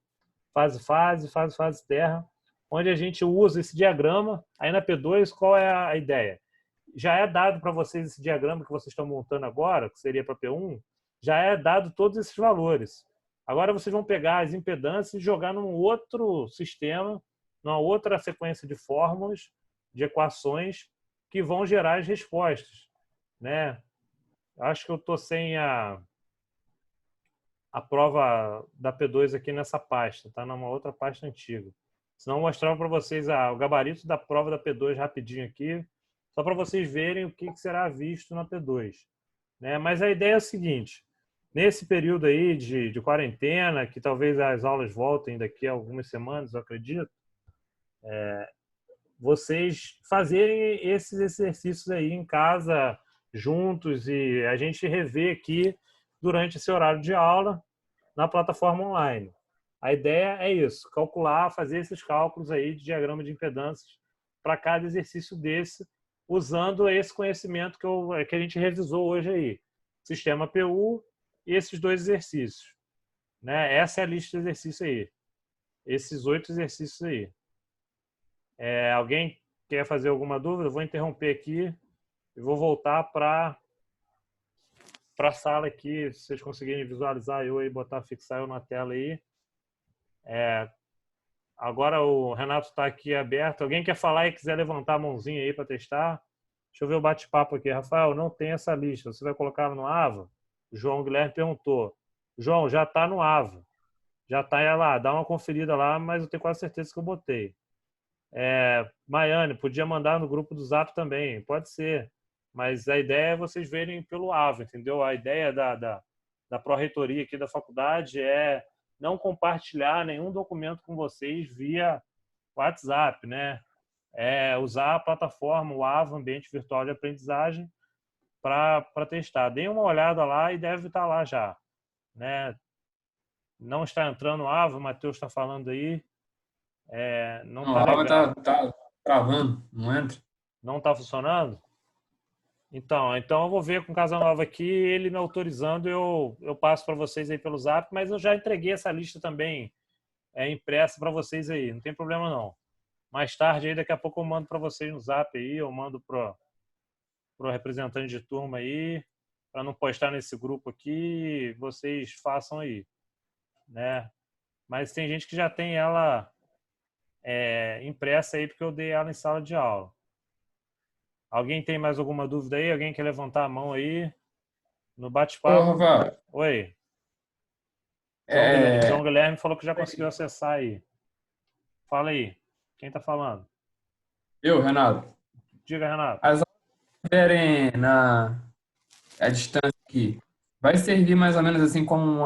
fase-fase, fase-terra, onde a gente usa esse diagrama. Aí na P2, qual é a ideia? Já é dado para vocês esse diagrama que vocês estão montando agora, que seria para P1, já é dado todos esses valores. Agora vocês vão pegar as impedâncias e jogar num outro sistema, numa outra sequência de fórmulas, de equações, que vão gerar as respostas, né? Acho que eu estou sem a prova da P2 aqui nessa pasta, está numa outra pasta antiga. Senão eu mostrava para vocês o gabarito da prova da P2 rapidinho aqui, só para vocês verem o que será visto na P2. Né? Mas a ideia é o seguinte: nesse período aí de quarentena, que talvez as aulas voltem daqui a algumas semanas, eu acredito, vocês fazerem esses exercícios aí em casa, juntos e a gente rever aqui durante esse horário de aula na plataforma online. A ideia é isso, calcular, fazer esses cálculos aí de diagrama de impedâncias para cada exercício desse, usando esse conhecimento que a gente revisou hoje aí. Sistema PU e esses 2 exercícios. Né? Essa é a lista de exercícios aí. Esses 8 exercícios aí. Alguém quer fazer alguma dúvida? Eu vou interromper aqui e vou voltar para a sala aqui, se vocês conseguirem visualizar eu aí, fixar eu na tela aí. Agora o Renato está aqui aberto. Alguém quer falar e quiser levantar a mãozinha aí para testar? Deixa eu ver o bate-papo aqui. Rafael, não tem essa lista. Você vai colocar no AVA? O João Guilherme perguntou. João, já está no AVA. Já está lá. Dá uma conferida lá, mas eu tenho quase certeza que eu botei. Maiane, podia mandar no grupo do Zap também. Pode ser. Mas a ideia é vocês verem pelo AVA, entendeu? A ideia da pró-reitoria aqui da faculdade é não compartilhar nenhum documento com vocês via WhatsApp, né? Usar a plataforma, o AVA, Ambiente Virtual de Aprendizagem, para testar. Deem uma olhada lá e deve estar lá já. Né? Não está entrando o AVA, o Matheus está falando aí. Não está o AVA legal. tá travando, não entra. Não está funcionando? Então eu vou ver com o Casanova aqui, ele me autorizando, eu passo para vocês aí pelo Zap, mas eu já entreguei essa lista também impressa para vocês aí, não tem problema não. Mais tarde, aí, daqui a pouco eu mando para vocês no Zap aí, eu mando pro representante de turma aí, para não postar nesse grupo aqui, vocês façam aí, né? Mas tem gente que já tem ela impressa aí, porque eu dei ela em sala de aula. Alguém tem mais alguma dúvida aí? Alguém quer levantar a mão aí? No bate-papo. Ô, Rafael, Oi. João Guilherme falou que já conseguiu acessar aí. Fala aí. Quem está falando? eu, Renato. Diga, Renato. As aulas que tiverem a distância aqui, vai servir mais ou menos assim como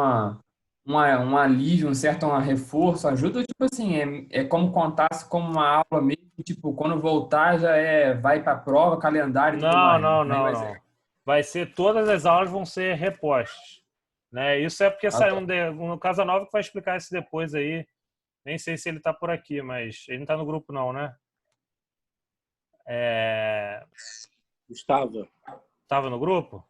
um alívio, um certo reforço, ajuda, ou tipo assim, é como contasse como uma aula mesmo, tipo, quando voltar já vai para a prova, calendário e tudo mais. Não. Vai ser, todas as aulas vão ser repostas. Né? Isso é porque saiu um Casanova que vai explicar isso depois aí. Nem sei se ele está por aqui, mas ele não está no grupo não, né? Estava no grupo?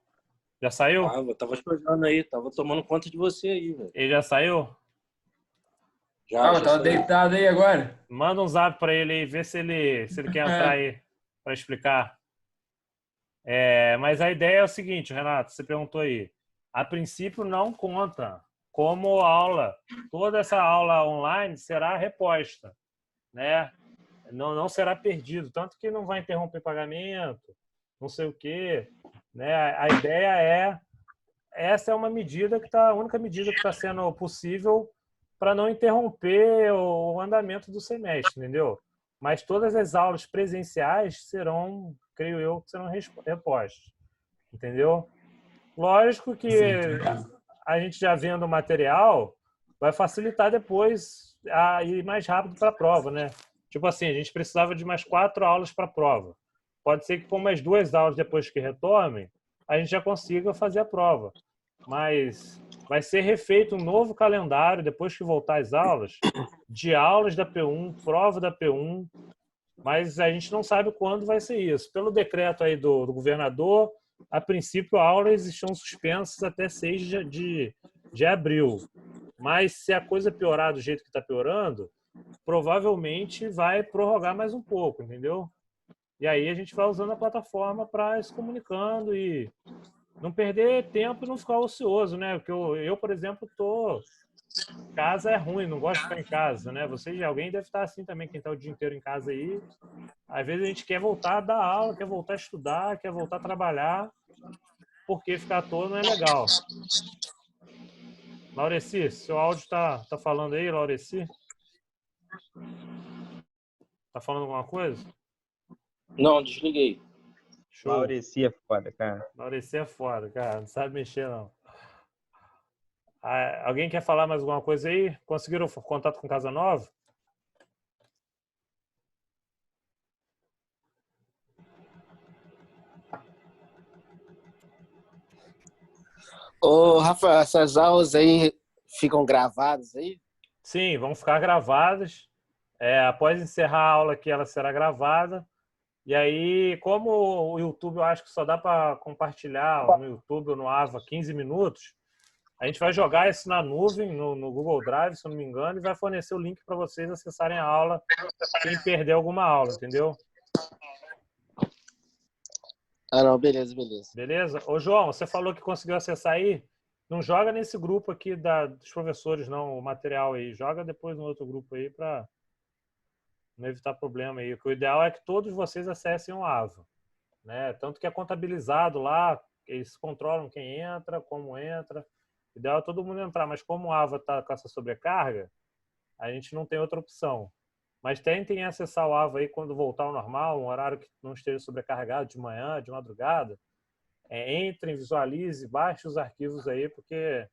Já saiu? Tava esperando aí, tava tomando conta de você aí, velho. Ele já saiu? Já tava deitado aí agora. Manda um zap para ele aí, vê se ele quer entrar aí para explicar. Mas a ideia é o seguinte, Renato, você perguntou aí. A princípio não conta como aula. Toda essa aula online será reposta, né? Não será perdido, tanto que não vai interromper pagamento, não sei o quê, né? A ideia essa é uma medida a única medida que está sendo possível para não interromper o andamento do semestre, entendeu? Mas todas as aulas presenciais serão, creio eu, serão repostas, entendeu? Lógico que a gente já vendo o material vai facilitar depois a ir mais rápido para a prova, né? Tipo assim, a gente precisava de mais 4 aulas para a prova. Pode ser que com mais 2 aulas depois que retomem, a gente já consiga fazer a prova. Mas vai ser refeito um novo calendário, depois que voltar às aulas, de aulas da P1, prova da P1, mas a gente não sabe quando vai ser isso. Pelo decreto aí do governador, a princípio, aulas estão suspensas até 6 de abril. Mas se a coisa piorar do jeito que está piorando, provavelmente vai prorrogar mais um pouco, entendeu? E aí a gente vai usando a plataforma para ir se comunicando e não perder tempo e não ficar ocioso, né? Porque eu por exemplo, casa é ruim, não gosto de ficar em casa, né? Alguém deve estar assim também, quem está o dia inteiro em casa aí. Às vezes a gente quer voltar a dar aula, quer voltar a estudar, quer voltar a trabalhar, porque ficar à toa não é legal. Laureci, seu áudio está falando aí, Laureci? Tá falando alguma coisa? Não, desliguei. Show. Laureci é foda, cara. Laureci é foda, cara. Não sabe mexer, não. Alguém quer falar mais alguma coisa aí? Conseguiram contato com Casanova? Ô, Rafa, essas aulas aí ficam gravadas aí? Sim, vão ficar gravadas. Após encerrar a aula aqui, ela será gravada. E aí, como o YouTube eu acho que só dá para compartilhar no YouTube ou no Ava 15 minutos, a gente vai jogar isso na nuvem, no Google Drive, se eu não me engano, e vai fornecer o link para vocês acessarem a aula sem perder alguma aula, entendeu? Ah, não, beleza, beleza. Beleza? Ô, João, você falou que conseguiu acessar aí. Não joga nesse grupo aqui dos professores, não, o material aí. Joga depois no outro grupo aí para não evitar problema aí. O ideal é que todos vocês acessem o AVA, né? Tanto que é contabilizado lá, eles controlam quem entra, como entra. O ideal é todo mundo entrar, mas como o AVA está com essa sobrecarga, a gente não tem outra opção. Mas tentem acessar o AVA aí quando voltar ao normal, um horário que não esteja sobrecarregado, de manhã, de madrugada. Entrem, visualize, baixe os arquivos aí, porque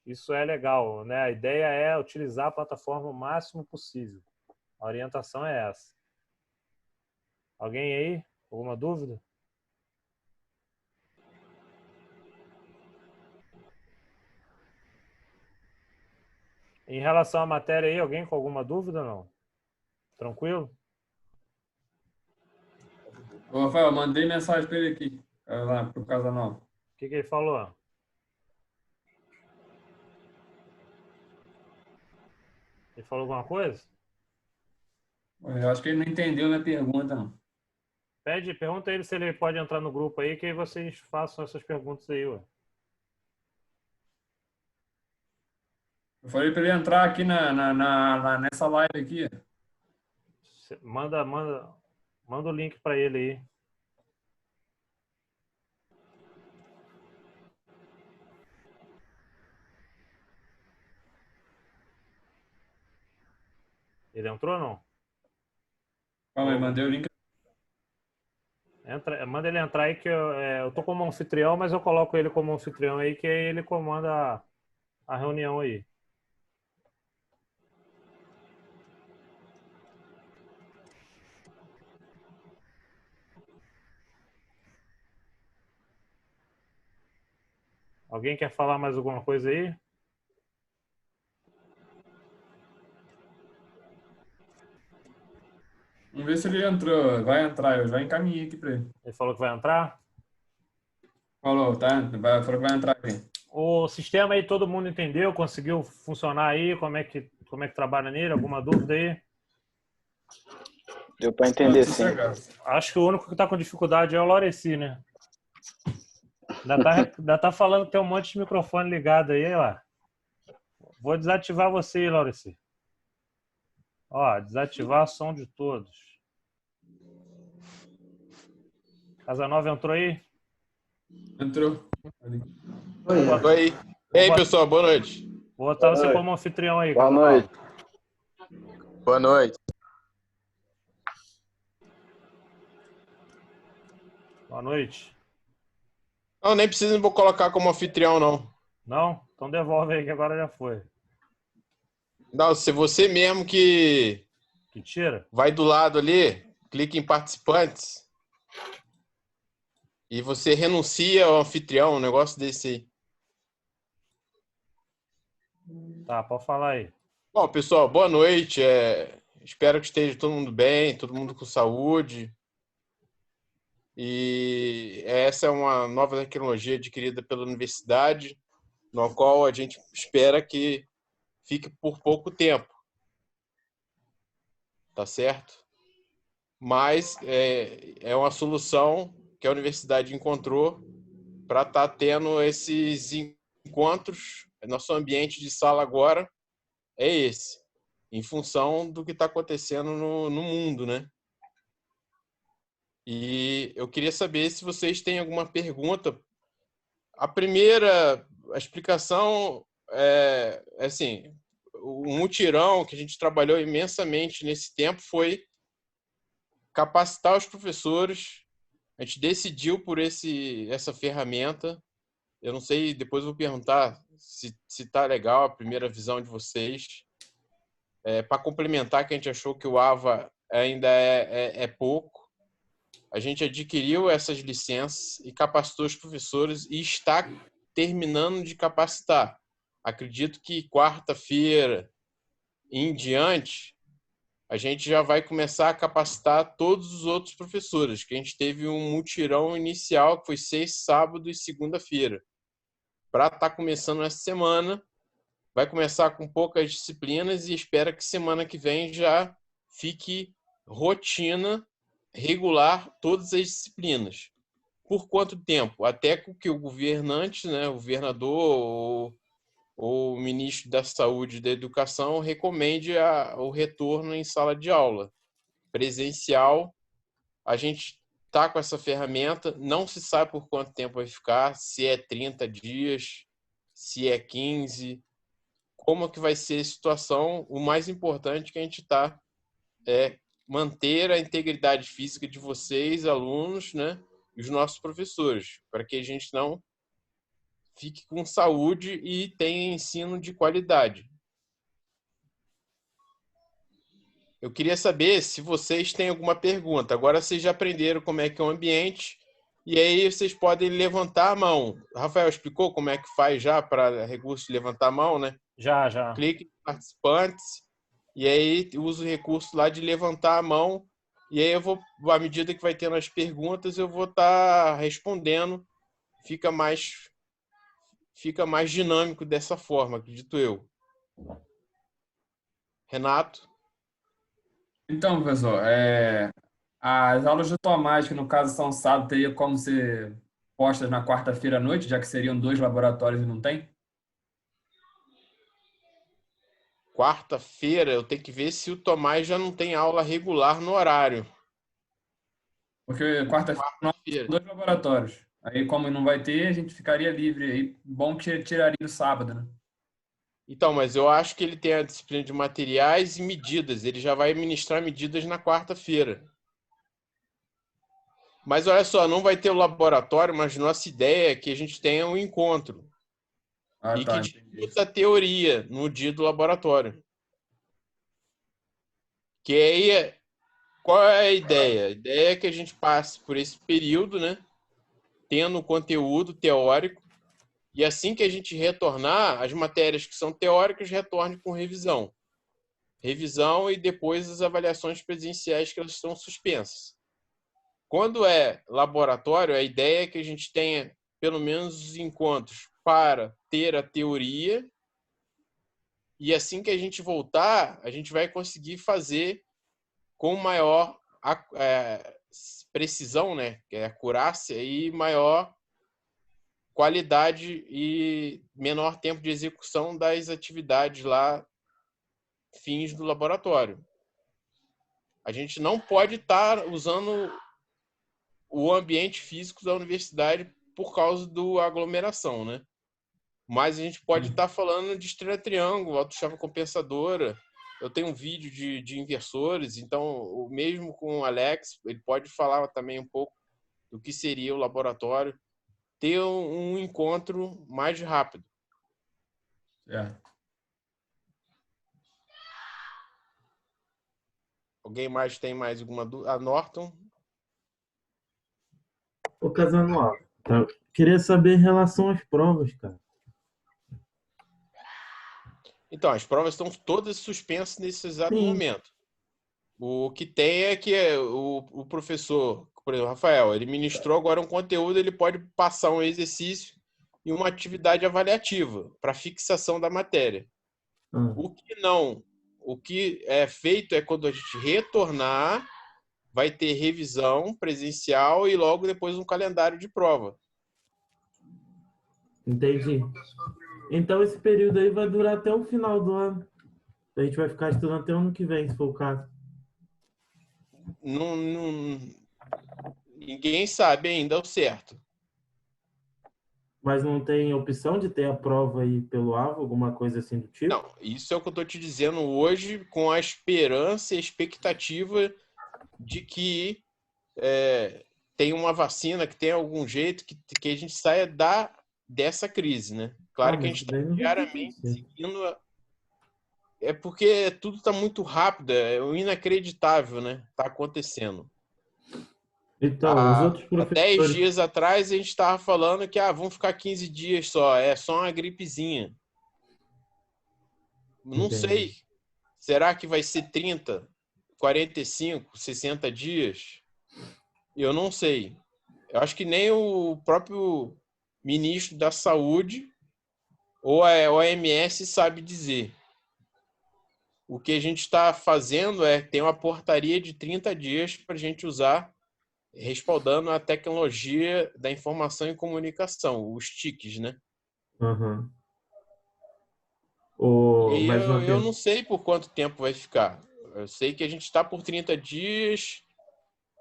isso é legal, né? A ideia é utilizar a plataforma o máximo possível. A orientação é essa. Alguém aí? Alguma dúvida? Em relação à matéria aí, alguém com alguma dúvida ou não? Tranquilo? Ô, Rafael, mandei mensagem para ele aqui, lá pro Casanova. O que ele falou? Ele falou alguma coisa? Eu acho que ele não entendeu a minha pergunta, não. Pergunta a ele se ele pode entrar no grupo aí, que aí vocês façam essas perguntas aí, ué. Eu falei para ele entrar aqui nessa live aqui. Manda o link para ele aí. Ele entrou ou não? Calma aí, mandei o link. Manda ele entrar aí que eu tô como anfitrião, mas eu coloco ele como anfitrião aí, que aí ele comanda a reunião aí. Alguém quer falar mais alguma coisa aí? Vamos ver se ele entrou. Vai entrar, eu já encaminhei aqui para ele. Ele falou que vai entrar? Falou, tá? Falou que vai entrar aqui. O sistema aí todo mundo entendeu? Conseguiu funcionar aí? Como é que trabalha nele? Alguma dúvida aí? Deu para entender, Tudo sim. Acho que o único que está com dificuldade é o Laureci, né? Ainda tá falando que tem um monte de microfone ligado aí, ó. Vou desativar você aí, Laureci. Ó, desativar som de todos. Casanova entrou aí? Entrou. Oi. E aí, pessoal, boa noite. Vou botar você como anfitrião aí. Boa Casanova. noite. Boa noite. Boa noite. Não, nem precisa vou colocar como anfitrião, não. Não? Então devolve aí que agora já foi. Não, se você mesmo que Que tira? vai do lado ali, clica em participantes e você renuncia ao anfitrião, um negócio desse aí. Tá, pode falar aí. Bom, pessoal, boa noite. Espero que esteja todo mundo bem, todo mundo com saúde. E essa é uma nova tecnologia adquirida pela universidade, no qual a gente espera que fique por pouco tempo. Tá certo? Mas é uma solução que a universidade encontrou para estar tendo esses encontros. Nosso ambiente de sala agora é esse, em função do que está acontecendo no mundo, né? E eu queria saber se vocês têm alguma pergunta. A explicação é assim, o mutirão que a gente trabalhou imensamente nesse tempo foi capacitar os professores. A gente decidiu por essa ferramenta. Eu não sei, depois eu vou perguntar se está legal a primeira visão de vocês. Para complementar, que a gente achou que o AVA ainda é pouco. A gente adquiriu essas licenças e capacitou os professores e está terminando de capacitar. Acredito que quarta-feira em diante, a gente já vai começar a capacitar todos os outros professores, que a gente teve um mutirão inicial, que foi sexta, sábado e segunda-feira. Para estar começando essa semana, vai começar com poucas disciplinas e espera que semana que vem já fique rotina regular todas as disciplinas. Por quanto tempo? Até que o governante, né, o governador ou o ministro da Saúde e da Educação recomende o retorno em sala de aula. Presencial, a gente está com essa ferramenta, não se sabe por quanto tempo vai ficar, se é 30 dias, se é 15, como que vai ser a situação. O mais importante que a gente está é manter a integridade física de vocês, alunos, né, e os nossos professores, para que a gente não fique com saúde e tenha ensino de qualidade. Eu queria saber se vocês têm alguma pergunta. Agora vocês já aprenderam como é que é o ambiente e aí vocês podem levantar a mão. Rafael explicou como é que faz já para recurso de levantar a mão, né? Já. Clique em participantes e aí usa o recurso lá de levantar a mão e aí eu vou, à medida que vai tendo as perguntas, eu vou estar respondendo. Fica mais dinâmico dessa forma, acredito eu. Renato? Então, professor, as aulas de automática, no caso São Sábado, teria como ser postas na quarta-feira à noite, já que seriam 2 laboratórios e não tem? Quarta-feira eu tenho que ver se o Tomás já não tem aula regular no horário. Porque quarta-feira nós temos 2 laboratórios. Aí, como não vai ter, a gente ficaria livre. Aí, bom que tiraria o sábado, né? Então, mas eu acho que ele tem a disciplina de materiais e medidas. Ele já vai ministrar medidas na quarta-feira. Mas olha só, não vai ter o laboratório, mas nossa ideia é que a gente tenha um encontro. Ah, E tá, que entendi. discuta a teoria no dia do laboratório. Que aí, qual é a ideia? A ideia é que a gente passe por esse período, né? Tendo conteúdo teórico. E assim que a gente retornar, as matérias que são teóricas retornem com revisão. Revisão e depois as avaliações presenciais que elas estão suspensas. Quando é laboratório, a ideia é que a gente tenha pelo menos os encontros para ter a teoria e assim que a gente voltar, a gente vai conseguir fazer com maior precisão, né? Que é acurácia e maior qualidade e menor tempo de execução das atividades lá, fins do laboratório. A gente não pode estar usando o ambiente físico da universidade por causa da aglomeração, né? Mas a gente pode estar falando de estrela triângulo, autochave compensadora. Eu tenho um vídeo de inversores, então, mesmo com o Alex, ele pode falar também um pouco do que seria o laboratório, ter um encontro mais rápido. Certo. Alguém mais tem mais alguma dúvida? A Norton? Ô, Casanual, queria saber em relação às provas, cara. Então, as provas estão todas suspensas nesse exato Sim. momento. O que tem é que o professor, por exemplo, Rafael, ele ministrou agora um conteúdo, ele pode passar um exercício e uma atividade avaliativa para fixação da matéria. O que é feito é quando a gente retornar, vai ter revisão presencial e logo depois um calendário de prova. Entendi. Então esse período aí vai durar até o final do ano. A gente vai ficar estudando até o ano que vem, se for o caso. Ninguém sabe ainda ao certo. Mas não tem opção de ter a prova aí pelo AVA, alguma coisa assim do tipo? Não, isso é o que eu estou te dizendo hoje, com a esperança e expectativa de que tem uma vacina, que tem algum jeito que a gente saia dessa crise, né? Claro que a gente está diariamente seguindo. É porque tudo está muito rápido, é o inacreditável, né? Está acontecendo. Então, os outros Há 10 professores. dias atrás a gente estava falando que vão ficar 15 dias só, é só uma gripezinha. Não sei. Entendi. Será que vai ser 30, 45, 60 dias? Eu não sei. Eu acho que nem o próprio ministro da Saúde ou a OMS sabe dizer. O que a gente está fazendo é ter uma portaria de 30 dias para a gente usar, respaldando a tecnologia da informação e comunicação, os TICs, né? Aham. E Mais uma eu não pergunta. sei por quanto tempo vai ficar. Eu sei que a gente está por 30 dias,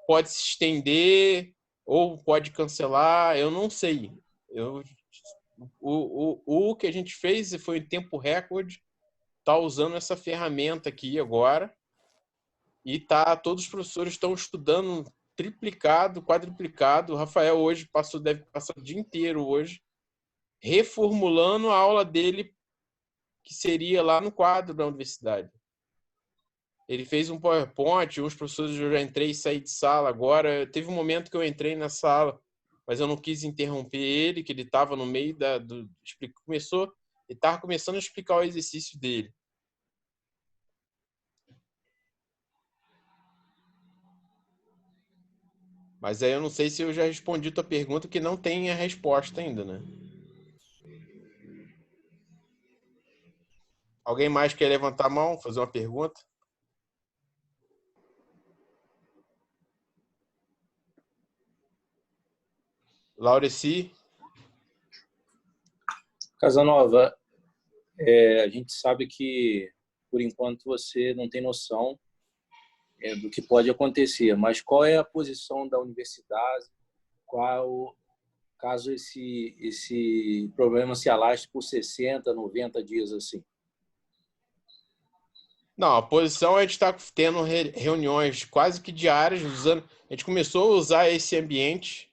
pode se estender ou pode cancelar, eu não sei. O que a gente fez foi em tempo recorde, tá usando essa ferramenta aqui agora e todos os professores estão estudando triplicado, quadruplicado. O Rafael hoje deve passar o dia inteiro hoje reformulando a aula dele, que seria lá no quadro da universidade. Ele fez um PowerPoint, uns professores, eu já entrei e saí de sala agora. Teve um momento que eu entrei na sala, mas eu não quis interromper ele, que ele estava no meio ele estava começando a explicar o exercício dele. Mas aí eu não sei se eu já respondi tua pergunta, que não tem a resposta ainda, né? Alguém mais quer levantar a mão, fazer uma pergunta? Laureci? Casanova, a gente sabe que, por enquanto, você não tem noção do que pode acontecer, mas qual é a posição da universidade, caso esse problema se alastre por 60, 90 dias assim? Não, a posição a gente está tendo reuniões quase que diárias, a gente começou a usar esse ambiente.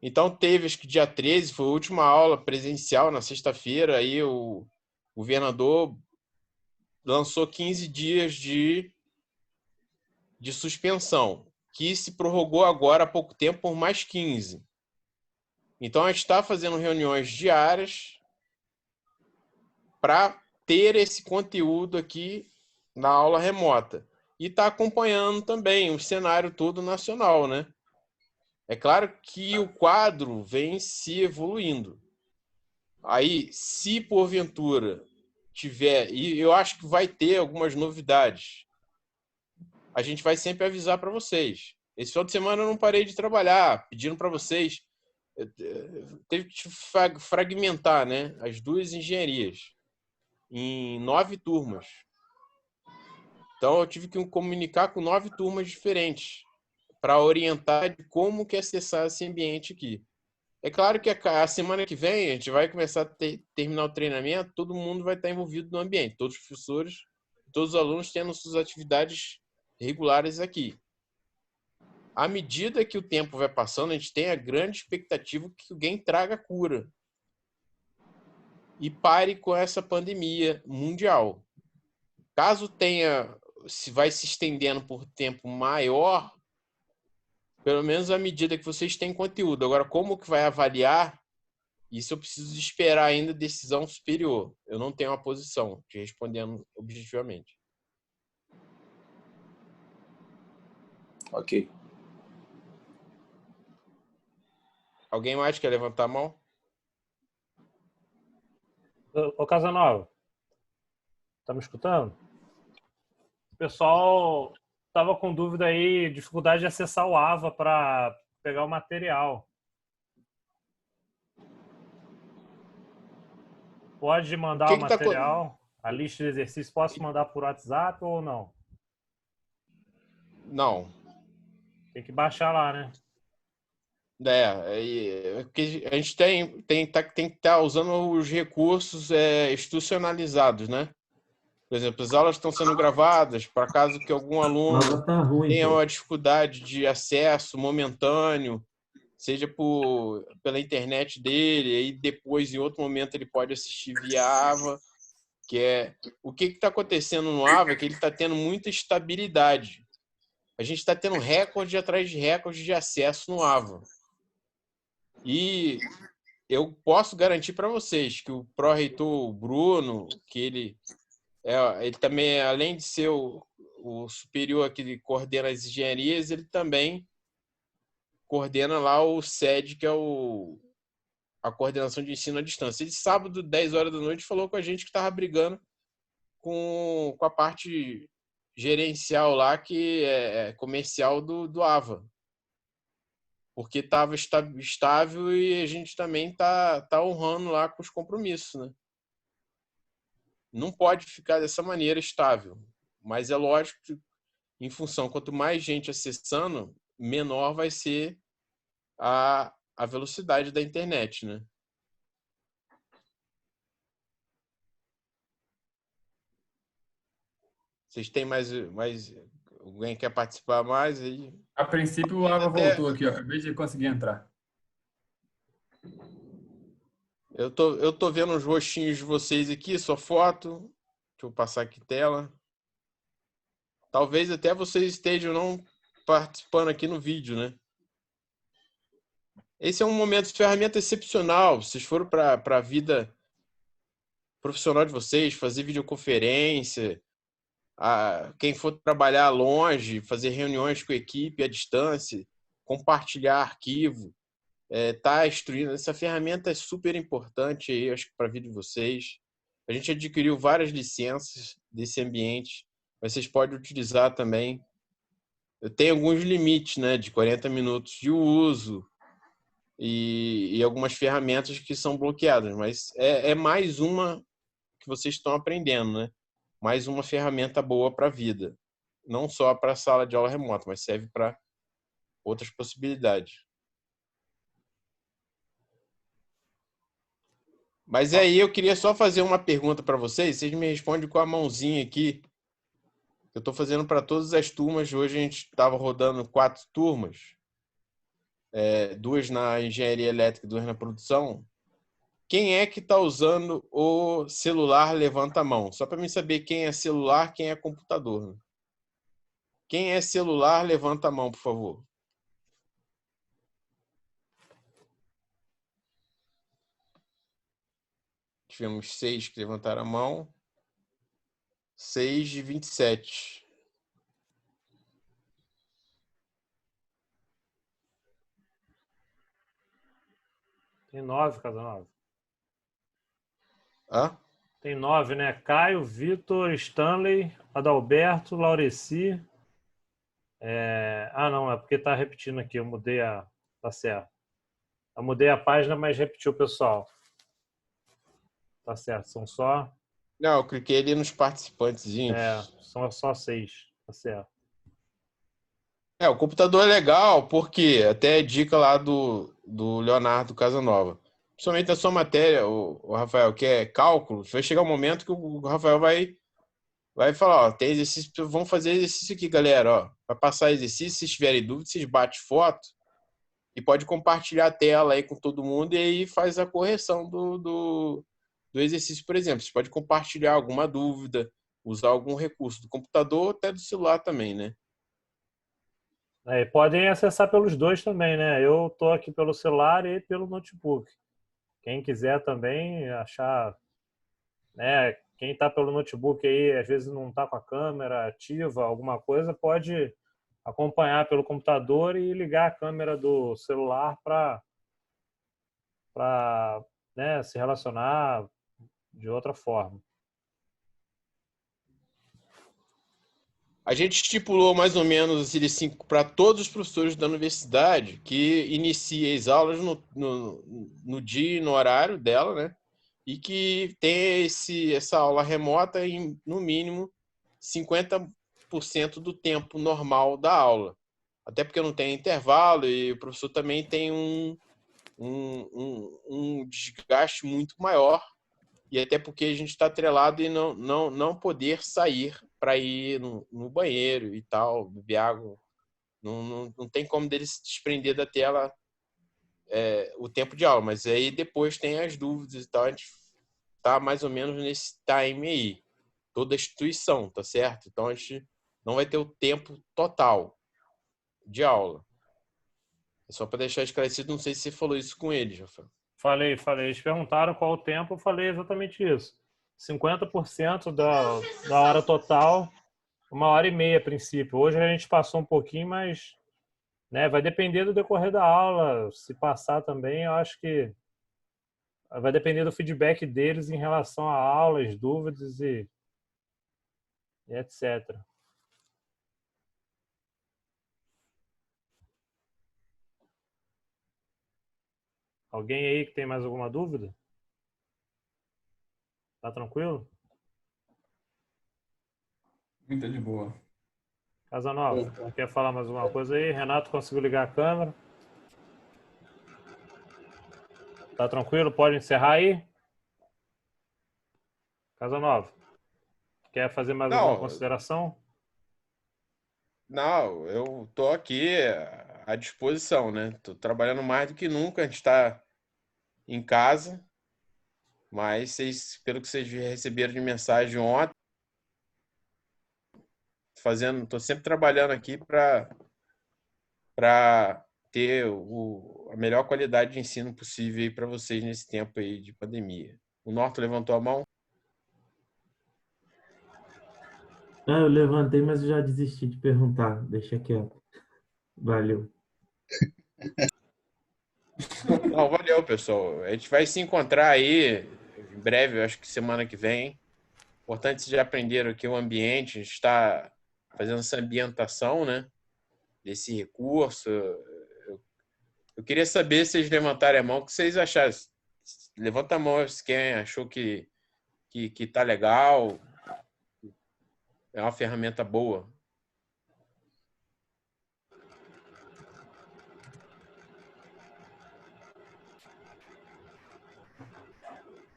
Então teve, acho que dia 13, foi a última aula presencial na sexta-feira, aí o governador lançou 15 dias de suspensão, que se prorrogou agora há pouco tempo por mais 15. Então a gente está fazendo reuniões diárias para ter esse conteúdo aqui na aula remota. E está acompanhando também o cenário todo nacional, né? É claro que o quadro vem se evoluindo. Aí, se porventura tiver, e eu acho que vai ter algumas novidades, a gente vai sempre avisar para vocês. Esse final de semana eu não parei de trabalhar, pedindo para vocês. Teve que fragmentar, né, as duas engenharias em 9 turmas. Então, eu tive que comunicar com 9 turmas diferentes para orientar de como que acessar esse ambiente aqui. É claro que a semana que vem a gente vai começar a terminar o treinamento, todo mundo vai estar envolvido no ambiente, todos os professores, todos os alunos tendo suas atividades regulares aqui. À medida que o tempo vai passando, a gente tem a grande expectativa que alguém traga cura e pare com essa pandemia mundial. Caso tenha, se vai se estendendo por tempo maior, pelo menos à medida que vocês têm conteúdo. Agora, como que vai avaliar? Isso eu preciso esperar ainda decisão superior. Eu não tenho uma posição, te respondendo objetivamente. Ok. Alguém mais quer levantar a mão? Ô Casanova, tá me escutando? O pessoal estava com dúvida aí, dificuldade de acessar o AVA para pegar o material. Pode mandar o material, a lista de exercícios, posso mandar por WhatsApp ou não? Não. Tem que baixar lá, né? Porque a gente tem que estar usando os recursos institucionalizados, né? Por exemplo, as aulas estão sendo gravadas para caso que algum aluno tenha uma dificuldade de acesso momentâneo, seja pela internet dele, aí depois, em outro momento, ele pode assistir via AVA, que é... O que está acontecendo no AVA é que ele está tendo muita estabilidade. a gente está tendo recorde atrás de recorde de acesso no AVA. E eu posso garantir para vocês que o pró-reitor Bruno, que ele também, além de ser o superior que coordena as engenharias, ele também coordena lá o SED, que é a coordenação de ensino à distância. Ele, sábado, 10 horas da noite, falou com a gente que estava brigando com a parte gerencial lá, que é comercial do AVA. Porque estava estável e a gente também está honrando lá com os compromissos, né? Não pode ficar dessa maneira estável. Mas é lógico que, em função, quanto mais gente acessando, menor vai ser a velocidade da internet, né? Vocês têm mais alguém quer participar mais aí? A princípio, o Ava voltou aqui, ó. Acabei de conseguir entrar. Eu tô vendo os rostinhos de vocês aqui, sua foto. Deixa eu passar aqui tela. Talvez até vocês estejam não participando aqui no vídeo, né? Esse é um momento de ferramenta excepcional. Vocês foram para a vida profissional de vocês, fazer videoconferência, quem for trabalhar longe, fazer reuniões com a equipe à distância, compartilhar arquivo, tá instruindo. Essa ferramenta é super importante aí, acho que para a vida de vocês. A gente adquiriu várias licenças desse ambiente, mas vocês podem utilizar também. Eu tenho alguns limites, né, de 40 minutos de uso e algumas ferramentas que são bloqueadas, mas é mais uma que vocês estão aprendendo, né? Mais uma ferramenta boa para a vida. Não só para a sala de aula remota, mas serve para outras possibilidades. Mas aí eu queria só fazer uma pergunta para vocês. Vocês me respondem com a mãozinha aqui. Eu estou fazendo para todas as turmas. Hoje a gente estava rodando 4 turmas. 2 na engenharia elétrica e 2 na produção. Quem é que está usando o celular? Levanta a mão. Só para mim saber quem é celular, quem é computador. Né? Quem é celular, levanta a mão, por favor. Tivemos 6 que levantaram a mão. 6 de 27. Tem 9, Casanova. Hã? Tem 9, né? Caio, Vitor, Stanley, Adalberto, Laureci. Não, é porque tá repetindo aqui. Eu mudei Tá certo. Eu mudei a página, mas repetiu o pessoal. Tá certo, são só... Não, eu cliquei ali nos participantezinhos. São só 6. Tá certo. O computador é legal porque até dica lá do Leonardo Casanova. Principalmente na sua matéria, o Rafael, que é cálculo, vai chegar um momento que o Rafael vai falar, ó, tem exercício, vamos fazer exercício aqui, galera, ó. Vai passar exercício, se tiverem dúvida, vocês batem foto e pode compartilhar a tela aí com todo mundo e aí faz a correção do exercício, por exemplo. Você pode compartilhar alguma dúvida, usar algum recurso do computador, até do celular também, né? Podem acessar pelos dois também, né? Eu tô aqui pelo celular e pelo notebook. Quem quiser também achar, né? Quem está pelo notebook aí, às vezes não está com a câmera ativa, alguma coisa, pode acompanhar pelo computador e ligar a câmera do celular para né, se relacionar de outra forma. A gente estipulou mais ou menos para todos os professores da universidade que inicie as aulas no dia e no horário dela, né? E que tem essa aula remota em, no mínimo, 50% do tempo normal da aula. Até porque não tem intervalo e o professor também tem um desgaste muito maior. E até porque a gente está atrelado e não poder sair para ir no banheiro e tal, beber água. Não tem como dele se desprender da tela o tempo de aula. Mas aí depois tem as dúvidas e tal. A gente está mais ou menos nesse time aí. Toda a instituição, tá certo? Então a gente não vai ter o tempo total. de aula. Só para deixar esclarecido, não sei se você falou isso com eles, Rafael. Falei. Eles perguntaram qual o tempo, eu falei exatamente isso. 50% da hora total, 1h30 a princípio. Hoje a gente passou um pouquinho, mas né, vai depender do decorrer da aula. Se passar também, eu acho que vai depender do feedback deles em relação à aula, as dúvidas e etc. Alguém aí que tem mais alguma dúvida? Tá tranquilo? Muito de boa. Casanova, quer falar mais alguma coisa aí? Renato conseguiu ligar a câmera? Tá tranquilo? Pode encerrar aí? Casanova, quer fazer mais alguma consideração? Não, eu tô aqui à disposição, né? Tô trabalhando mais do que nunca, a gente está em casa, mas pelo que vocês receberam de mensagem ontem, tô sempre trabalhando aqui para ter a melhor qualidade de ensino possível para vocês nesse tempo aí de pandemia. O Norton levantou a mão. Eu levantei, mas eu já desisti de perguntar. Deixa quieto. Valeu. Não, valeu, pessoal. A gente vai se encontrar aí em breve, eu acho que semana que vem. Importante vocês já aprenderam aqui o ambiente, a gente está fazendo essa ambientação, né, desse recurso. Eu queria saber se vocês levantarem a mão, o que vocês acharam. Levanta a mão se quem achou que tá legal, é uma ferramenta boa.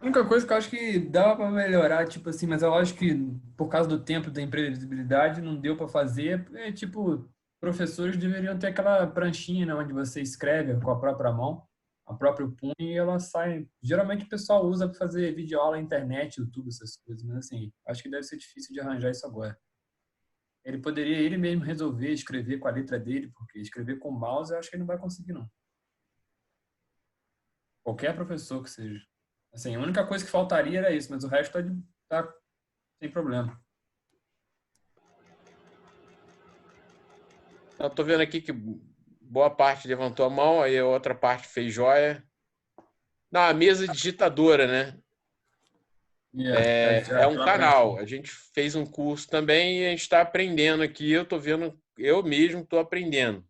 A única coisa que eu acho que dava para melhorar, tipo assim, mas eu acho que por causa do tempo da imprevisibilidade não deu para fazer, tipo, professores deveriam ter aquela pranchinha, né, onde você escreve com a própria mão, a próprio punho e ela sai. Geralmente o pessoal usa para fazer videoaula na internet, YouTube, essas coisas, mas assim, acho que deve ser difícil de arranjar isso agora. Ele poderia ele mesmo resolver escrever com a letra dele, porque escrever com o mouse eu acho que ele não vai conseguir, não. Qualquer professor que seja. Assim, a única coisa que faltaria era isso, mas o resto tá sem problema. Eu tô vendo aqui que boa parte levantou a mão, aí a outra parte fez joia. Não, a mesa digitadora, né? É um canal. A gente fez um curso também e a gente está aprendendo aqui. Eu tô vendo, eu mesmo estou aprendendo.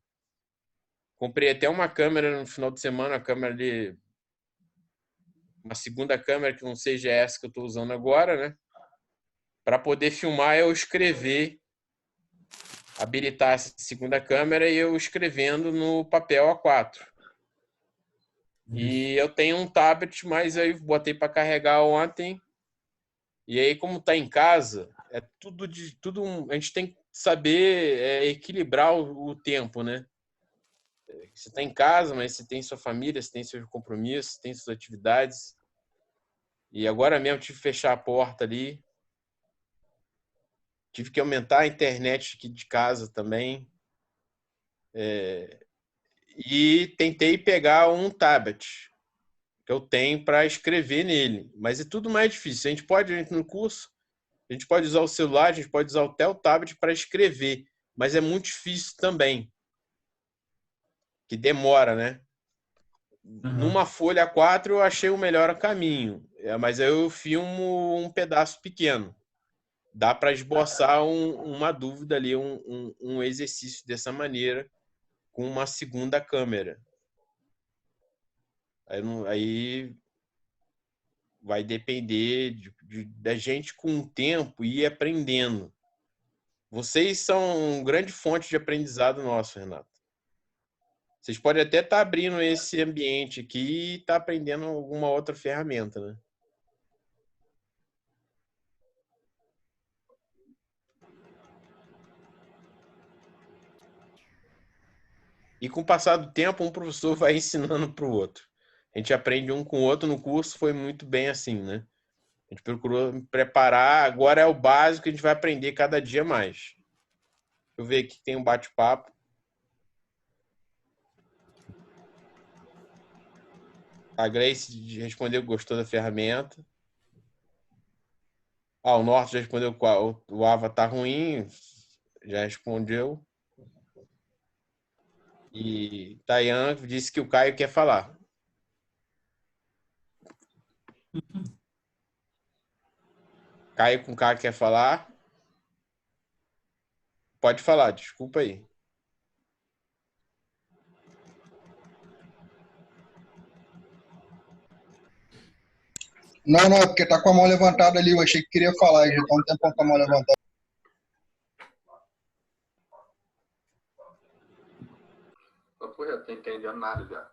Comprei até uma câmera no final de semana, a câmera ali, uma segunda câmera que não seja essa que eu estou usando agora, né? Para poder filmar, eu escrever, habilitar essa segunda câmera e eu escrevendo no papel A4. E eu tenho um tablet, mas aí botei para carregar ontem. E aí, como está em casa, é tudo a gente tem que saber equilibrar o tempo, né? Você está em casa, mas você tem sua família, você tem seus compromissos, tem suas atividades. E agora mesmo tive que fechar a porta ali. Tive que aumentar a internet aqui de casa também. E tentei pegar um tablet que eu tenho para escrever nele. Mas é tudo mais difícil. A gente pode, no curso, a gente pode usar o celular, a gente pode usar até o tablet para escrever. Mas é muito difícil também. Que demora, né? Numa folha A4 eu achei o melhor caminho. Mas eu filmo um pedaço pequeno. Dá para esboçar uma dúvida ali, um exercício dessa maneira, com uma segunda câmera. Aí vai depender da gente com o tempo ir aprendendo. Vocês são uma grande fonte de aprendizado nosso, Renato. Vocês podem até estar abrindo esse ambiente aqui e estar aprendendo alguma outra ferramenta, né? E com o passar do tempo, um professor vai ensinando para o outro. A gente aprende um com o outro no curso, foi muito bem assim, né? A gente procurou preparar, agora é o básico, a gente vai aprender cada dia mais. Deixa eu ver aqui que tem um bate-papo. A Gleice respondeu que gostou da ferramenta. O Norte já respondeu que o Ava tá ruim. Já respondeu. E Tayan disse que o Caio quer falar. Caio com K quer falar? Pode falar, desculpa aí. Não, é porque tá com a mão levantada ali. Eu achei que queria falar. Já tá um tempão com a mão levantada. Porra, eu tô entendendo nada, já.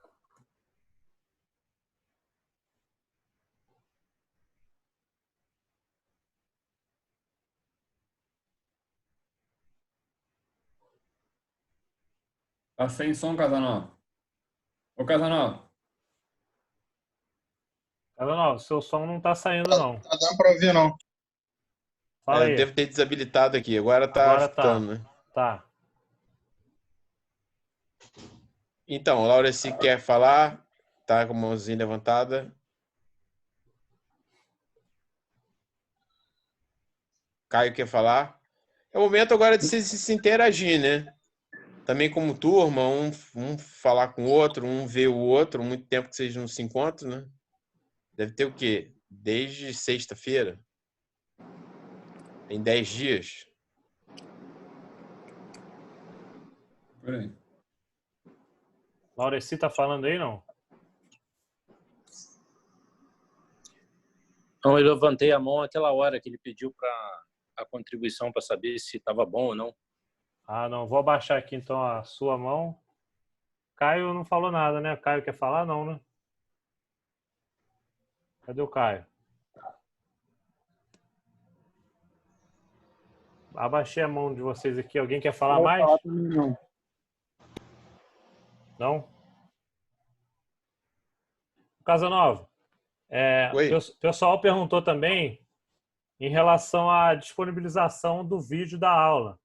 Tá sem som, Casanova. Ô, Casanova. Casanova, seu som não tá saindo, não. Tá dando pra ouvir, não. Fala aí. Devo ter desabilitado aqui. Agora tá Agora escutando, né? Tá. Então, Laura, se quer falar, tá com a mãozinha levantada. Caio quer falar. É o momento agora de se interagir, né? Também como turma, um falar com o outro, um ver o outro. Muito tempo que vocês não se encontram, né? Deve ter o quê? Desde sexta-feira? Tem 10 dias? Por aí. Laureci tá falando aí, não? Então, eu levantei a mão aquela hora que ele pediu para a contribuição para saber se estava bom ou não. Ah, não. Vou abaixar aqui, então, a sua mão. Caio não falou nada, né? Caio quer falar? Não, né? Cadê o Caio? Abaixei a mão de vocês aqui. Alguém quer falar mais? Não. Não? Casanova, Oi. o pessoal perguntou também em relação à disponibilização do vídeo da aula.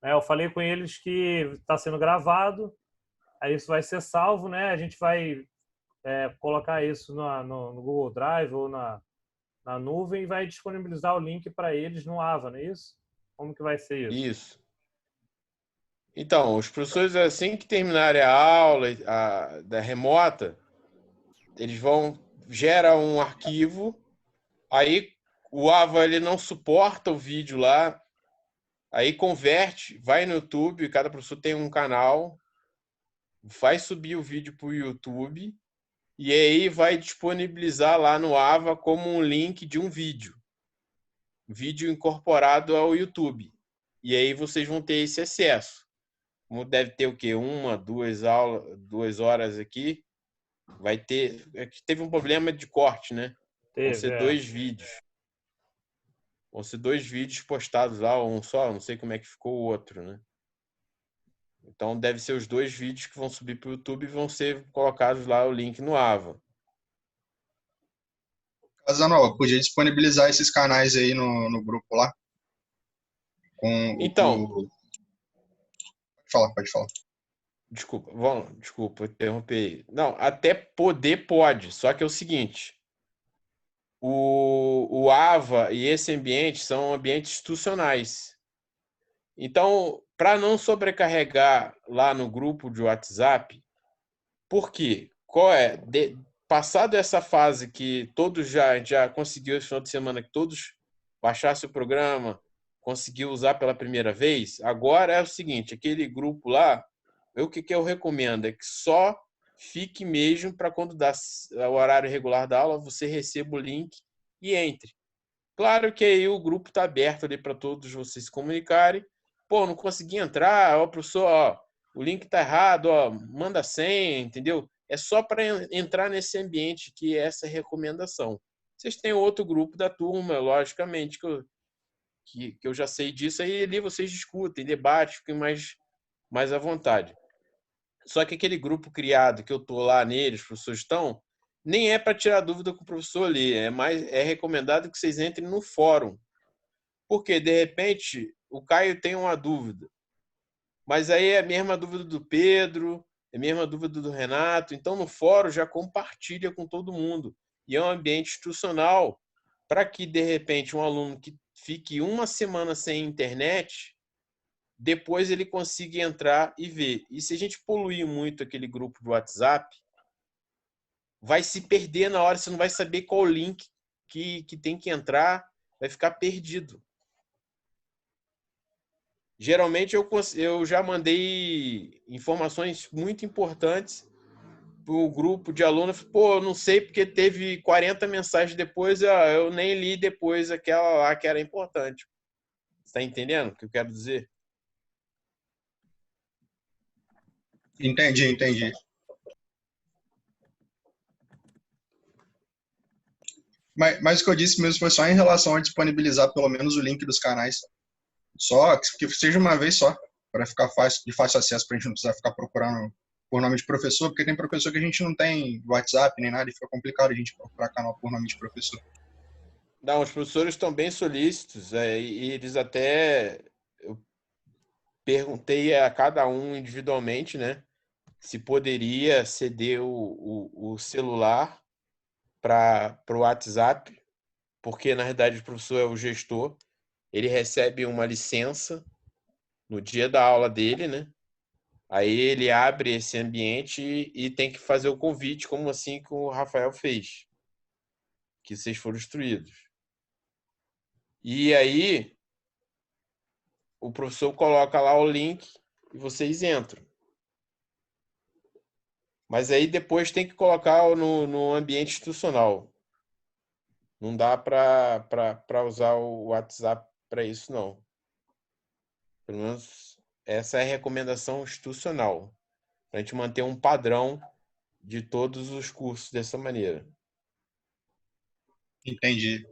Eu falei com eles que está sendo gravado, aí isso vai ser salvo, né? A gente vai colocar isso no Google Drive ou na nuvem e vai disponibilizar o link para eles no Ava, não é isso? Como que vai ser isso? Isso. Então, os professores, assim que terminarem a aula da remota, eles gera um arquivo, aí o Ava ele não suporta o vídeo lá, aí converte, vai no YouTube, cada professor tem um canal, vai subir o vídeo para o YouTube e aí vai disponibilizar lá no Ava como um link de um vídeo incorporado ao YouTube. E aí vocês vão ter esse acesso. Como deve ter o quê? 2 horas aqui. Vai ter. Teve um problema de corte, né? Vão ser 2 vídeos. Vão ser 2 vídeos postados lá, ou um só, não sei como é que ficou o outro, né? Então deve ser os 2 vídeos que vão subir para o YouTube e vão ser colocados lá o link no Ava. Casanova, podia disponibilizar esses canais aí no grupo lá? Então. Pode falar. Desculpa, interromper. Não, até poder pode, só que é o seguinte, o Ava e esse ambiente são ambientes institucionais. Então, para não sobrecarregar lá no grupo de WhatsApp, por quê? Passado essa fase que todos já conseguiu esse final de semana, que todos baixassem o programa, conseguiu usar pela primeira vez, agora é o seguinte, aquele grupo lá, o que eu recomendo é que só fique mesmo para quando dá o horário regular da aula, você receba o link e entre. Claro que aí o grupo está aberto ali para todos vocês se comunicarem. Pô, não consegui entrar, professor, o link está errado, manda senha, entendeu? É só para entrar nesse ambiente que é essa recomendação. Vocês têm outro grupo da turma, logicamente, que eu já sei disso, aí ali vocês discutem, debatem, fiquem mais à vontade. Só que aquele grupo criado que eu tô lá nele, os professores estão, nem é para tirar dúvida com o professor ali, é recomendado que vocês entrem no fórum. Porque, de repente, o Caio tem uma dúvida, mas aí é a mesma dúvida do Pedro, é a mesma dúvida do Renato. Então, no fórum, já compartilha com todo mundo. E é um ambiente institucional para que, de repente, um aluno que fique uma semana sem internet, depois ele consiga entrar e ver. E se a gente poluir muito aquele grupo do WhatsApp, vai se perder na hora, você não vai saber qual link que tem que entrar, vai ficar perdido. Geralmente eu já mandei informações muito importantes para o grupo de alunos. Pô, eu não sei porque teve 40 mensagens depois, eu nem li depois aquela lá que era importante. Você está entendendo o que eu quero dizer? Entendi. Mas o que eu disse mesmo foi só em relação a disponibilizar pelo menos o link dos canais. Só que seja uma vez só, para ficar de fácil acesso, para a gente não precisar ficar procurando por nome de professor, porque tem professor que a gente não tem WhatsApp nem nada e fica complicado a gente procurar canal por nome de professor. Não, os professores estão bem solícitos, e eles até... Eu perguntei a cada um individualmente, né, se poderia ceder o celular para o WhatsApp, porque, na verdade, o professor é o gestor, ele recebe uma licença no dia da aula dele, né? Aí ele abre esse ambiente e tem que fazer o convite, como assim que o Rafael fez, que vocês foram instruídos. E aí o professor coloca lá o link e vocês entram. Mas aí depois tem que colocar no ambiente institucional. Não dá para usar o WhatsApp para isso, não. Pelo menos essa é a recomendação institucional, para a gente manter um padrão de todos os cursos dessa maneira. Entendi.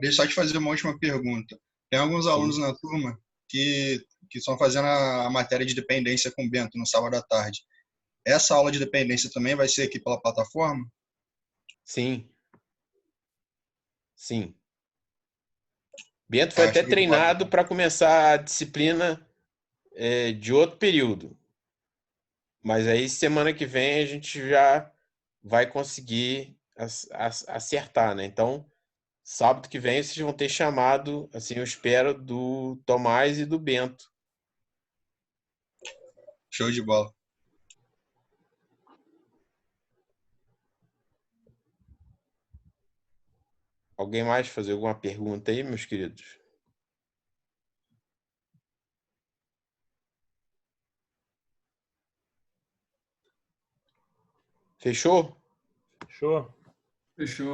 Deixa eu só te fazer uma última pergunta. Tem alguns alunos na turma que estão fazendo a matéria de dependência com o Bento no sábado à tarde. Essa aula de dependência também vai ser aqui pela plataforma? Sim. Bento foi até treinado para começar a disciplina de outro período. Mas aí, semana que vem, a gente já vai conseguir acertar, né? Então, sábado que vem, vocês vão ter chamado, assim, eu espero, do Tomás e do Bento. Show de bola. Alguém mais fazer alguma pergunta aí, meus queridos? Fechou? Fechou.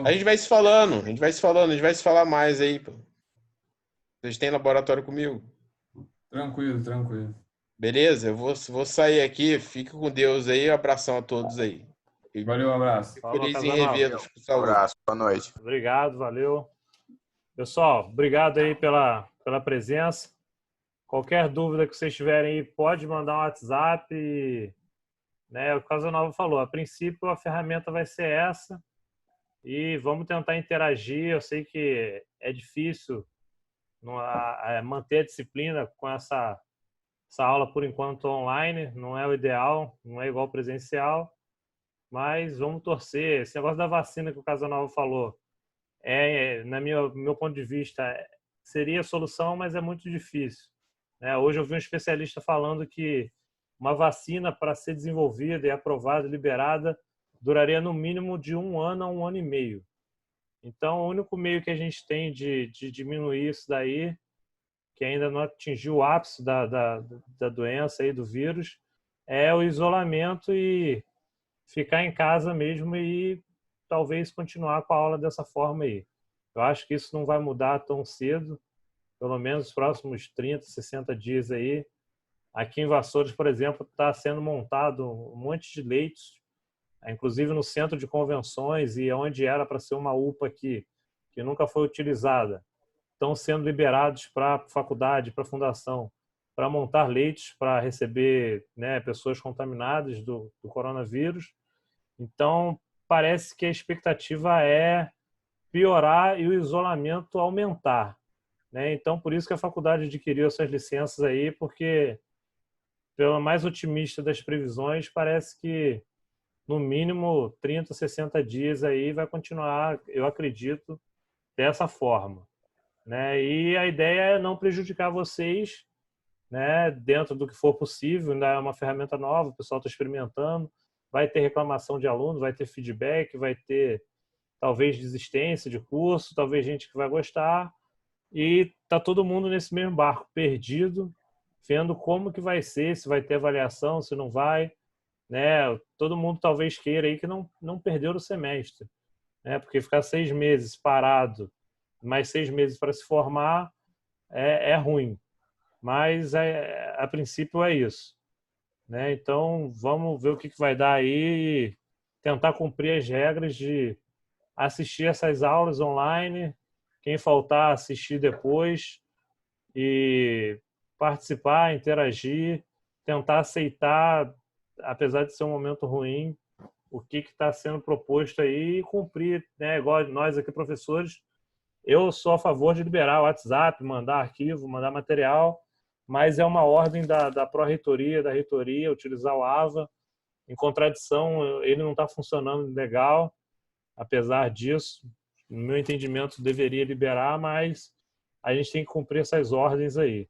A gente vai se falando, a gente vai se falar mais aí. Vocês têm laboratório comigo? Tranquilo. Beleza? Eu vou sair aqui. Fica com Deus aí. Um abração a todos aí. Valeu, um abraço. Fico feliz em revê-los. Um abraço, boa noite. Obrigado, valeu. Pessoal, obrigado aí pela presença. Qualquer dúvida que vocês tiverem aí, pode mandar um WhatsApp. Né? O Casanova falou, a princípio a ferramenta vai ser essa e vamos tentar interagir. Eu sei que é difícil manter a disciplina com essa aula por enquanto online, não é o ideal, não é igual presencial, mas vamos torcer. Esse negócio da vacina que o Casanova falou, meu ponto de vista, seria a solução, mas é muito difícil. Né? Hoje eu vi um especialista falando que uma vacina, para ser desenvolvida e aprovada, liberada, duraria no mínimo de 1 ano a 1 ano e meio. Então, o único meio que a gente tem de diminuir isso daí, que ainda não atingiu o ápice da doença, aí, do vírus, é o isolamento e ficar em casa mesmo e talvez continuar com a aula dessa forma aí. Eu acho que isso não vai mudar tão cedo, pelo menos nos próximos 30, 60 dias aí. Aqui em Vassouras, por exemplo, está sendo montado um monte de leitos, inclusive no centro de convenções e onde era para ser uma UPA aqui, que nunca foi utilizada. Estão sendo liberados para a faculdade, para a fundação, para montar leitos para receber, né, pessoas contaminadas do coronavírus. Então, parece que a expectativa é piorar e o isolamento aumentar. Né? Então, por isso que a faculdade adquiriu essas licenças aí, porque pela mais otimista das previsões, parece que no mínimo 30, 60 dias aí vai continuar, eu acredito, dessa forma, né? E a ideia é não prejudicar vocês, né, dentro do que for possível. Ainda é uma ferramenta nova, o pessoal está experimentando, vai ter reclamação de aluno, vai ter feedback, vai ter talvez desistência de curso, talvez gente que vai gostar, e tá todo mundo nesse mesmo barco, perdido, vendo como que vai ser, se vai ter avaliação, se não vai, né? Todo mundo talvez queira aí que não perdeu o semestre, né? Porque ficar 6 meses parado, mais 6 meses para se formar, é ruim. Mas a princípio é isso, né? Então vamos ver o que vai dar aí e tentar cumprir as regras de assistir essas aulas online, quem faltar assistir depois e participar, interagir, tentar aceitar, apesar de ser um momento ruim, o que está sendo proposto aí e cumprir, né? Igual nós aqui, professores, eu sou a favor de liberar o WhatsApp, mandar arquivo, mandar material, mas é uma ordem da pró-reitoria, da reitoria, utilizar o AVA. Em contradição, ele não está funcionando legal, apesar disso, no meu entendimento, deveria liberar, mas a gente tem que cumprir essas ordens aí,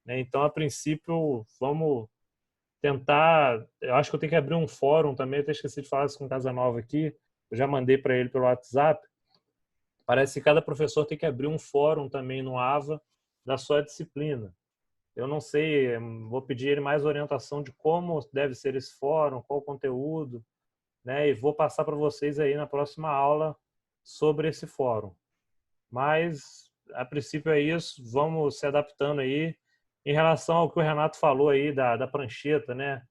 né? Então, a princípio, vamos tentar... Eu acho que eu tenho que abrir um fórum também, eu até esqueci de falar isso com o Casanova aqui, eu já mandei para ele pelo WhatsApp. Parece que cada professor tem que abrir um fórum também no AVA da sua disciplina. Eu não sei, vou pedir ele mais orientação de como deve ser esse fórum, qual o conteúdo, né? E vou passar para vocês aí na próxima aula sobre esse fórum. Mas, a princípio é isso, vamos se adaptando aí. Em relação ao que o Renato falou aí da prancheta, né?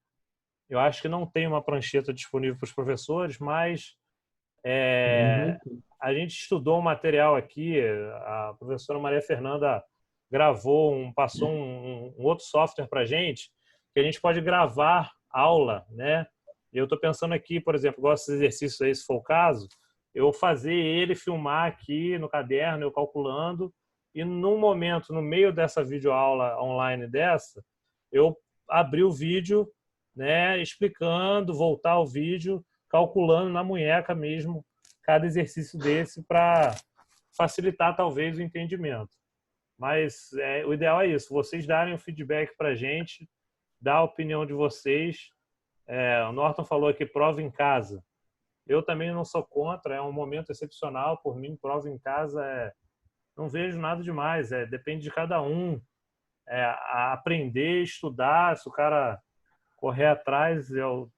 Eu acho que não tem uma prancheta disponível para os professores, mas a gente estudou um material aqui, a professora Maria Fernanda passou um outro software para a gente, que a gente pode gravar aula, né? Eu estou pensando aqui, por exemplo, gosto desses exercícios aí, se for o caso, eu fazer ele filmar aqui no caderno, eu calculando, e num momento, no meio dessa videoaula online eu abrir o vídeo, né, explicando, voltar o vídeo, calculando na munheca mesmo cada exercício desse para facilitar talvez o entendimento. Mas o ideal é isso, vocês darem o feedback para a gente, dar a opinião de vocês. O Norton falou aqui, prova em casa. Eu também não sou contra, é um momento excepcional. Por mim, prova em casa não vejo nada demais, depende de cada um. A aprender, estudar, se o cara correr atrás, eu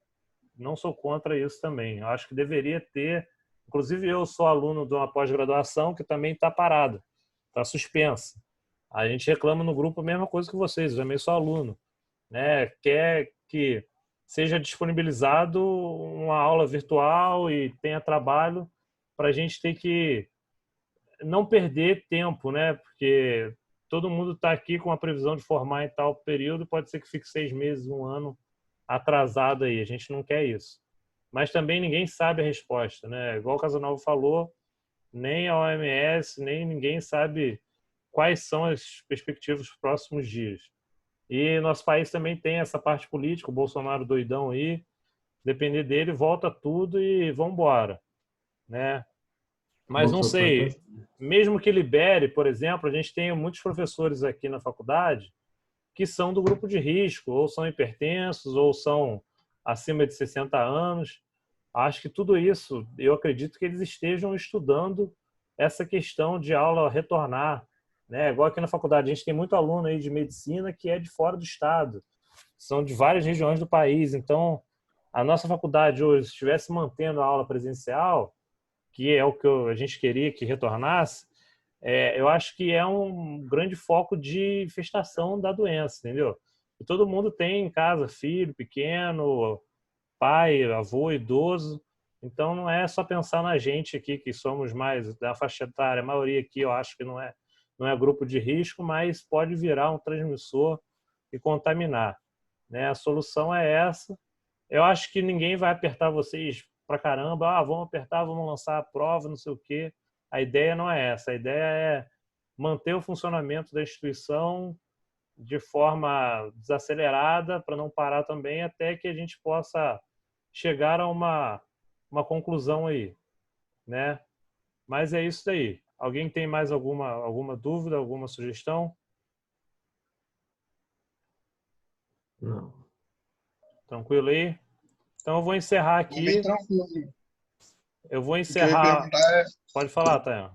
não sou contra isso também. Eu acho que deveria ter. Inclusive, eu sou aluno de uma pós-graduação que também está parada, está suspensa. A gente reclama no grupo a mesma coisa que vocês, eu também sou aluno, né? Quer que seja disponibilizado uma aula virtual e tenha trabalho para a gente ter que não perder tempo, né? Porque todo mundo está aqui com a previsão de formar em tal período, pode ser que fique 6 meses, 1 ano atrasado aí. A gente não quer isso. Mas também ninguém sabe a resposta, né? Igual o Casanova falou, nem a OMS, nem ninguém sabe quais são as perspectivas dos próximos dias. E nosso país também tem essa parte política, o Bolsonaro doidão aí, depender dele, volta tudo e vamos embora, né? Mas não sei, mesmo que libere, por exemplo, a gente tem muitos professores aqui na faculdade que são do grupo de risco, ou são hipertensos, ou são acima de 60 anos. Acho que tudo isso, eu acredito que eles estejam estudando essa questão de aula retornar, né? Igual aqui na faculdade, a gente tem muito aluno aí de medicina que é de fora do estado, são de várias regiões do país. Então, a nossa faculdade hoje, se estivesse mantendo a aula presencial, que é o que a gente queria que retornasse, eu acho que é um grande foco de infestação da doença, entendeu? E todo mundo tem em casa filho pequeno, pai, avô, idoso. Então, não é só pensar na gente aqui, que somos mais da faixa etária. A maioria aqui eu acho que não é grupo de risco, mas pode virar um transmissor e contaminar, né? A solução é essa. Eu acho que ninguém vai apertar vocês pra caramba. Vamos apertar, vamos lançar a prova, não sei o quê. A ideia não é essa. A ideia é manter o funcionamento da instituição de forma desacelerada, para não parar também, até que a gente possa chegar a uma conclusão aí, né? Mas é isso daí. Alguém tem mais alguma dúvida, alguma sugestão? Não. Tranquilo aí? Então eu vou encerrar aqui. Bem tranquilo. Eu vou O que eu ia encerrar. perguntar é... Pode falar, Tayan.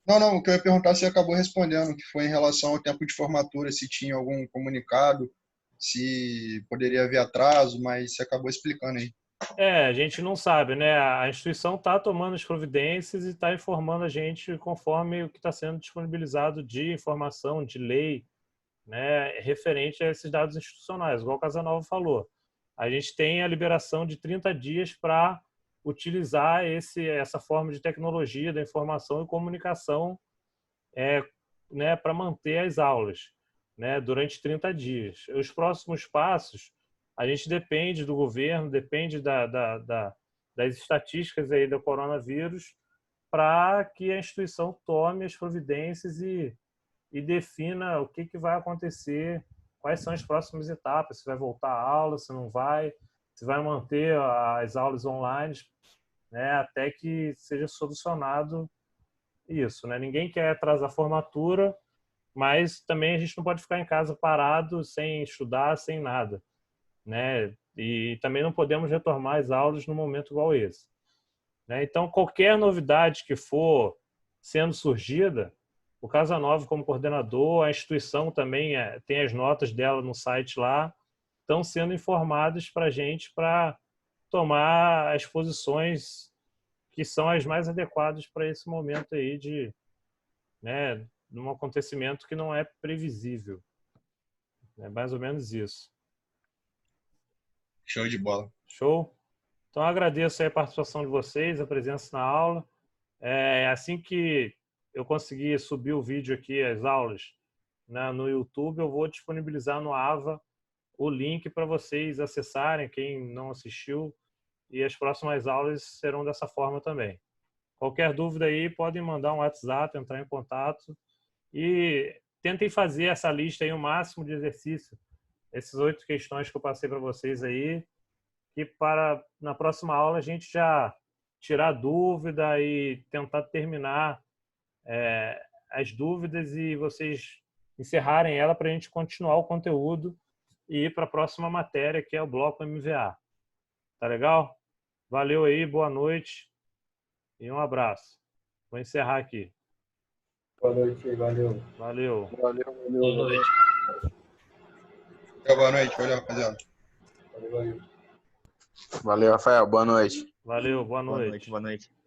Não, o que eu ia perguntar você acabou respondendo, que foi em relação ao tempo de formatura, se tinha algum comunicado, se poderia haver atraso, mas você acabou explicando aí. A gente não sabe, né? A instituição está tomando as providências e está informando a gente conforme o que está sendo disponibilizado de informação, de lei, né, referente a esses dados institucionais, igual o Casanova falou. A gente tem a liberação de 30 dias para utilizar essa forma de tecnologia da informação e comunicação né, para manter as aulas, né, durante 30 dias. Os próximos passos, a gente depende do governo, depende das estatísticas aí do coronavírus, para que a instituição tome as providências e defina o que vai acontecer, quais são as próximas etapas, se vai voltar a aula, se não vai, se vai manter as aulas online, né, até que seja solucionado isso, né? Ninguém quer atrasar a formatura, mas também a gente não pode ficar em casa parado, sem estudar, sem nada, né? E também não podemos retomar as aulas num momento igual esse, né? Então, qualquer novidade que for sendo surgida, o Casanova como coordenador, a instituição também tem as notas dela no site lá, estão sendo informadas para a gente para tomar as posições que são as mais adequadas para esse momento aí de, né, num acontecimento que não é previsível. É mais ou menos isso. Show de bola. Show? Então, agradeço aí a participação de vocês, a presença na aula. Assim que eu conseguir subir o vídeo aqui, as aulas, né, no YouTube, eu vou disponibilizar no AVA o link para vocês acessarem, quem não assistiu, e as próximas aulas serão dessa forma também. Qualquer dúvida aí, podem mandar um WhatsApp, entrar em contato e tentem fazer essa lista aí, o máximo de exercício, essas 8 questões que eu passei para vocês aí, que para na próxima aula a gente já tirar dúvida e tentar terminar as dúvidas e vocês encerrarem ela para a gente continuar o conteúdo e ir para a próxima matéria, que é o bloco MVA. Tá legal? Valeu aí, boa noite e um abraço. Vou encerrar aqui. Boa noite, valeu. Valeu. Boa noite. Boa noite, valeu, rapaziada. Valeu. Valeu, Rafael. Boa noite. Valeu, boa noite. Boa noite.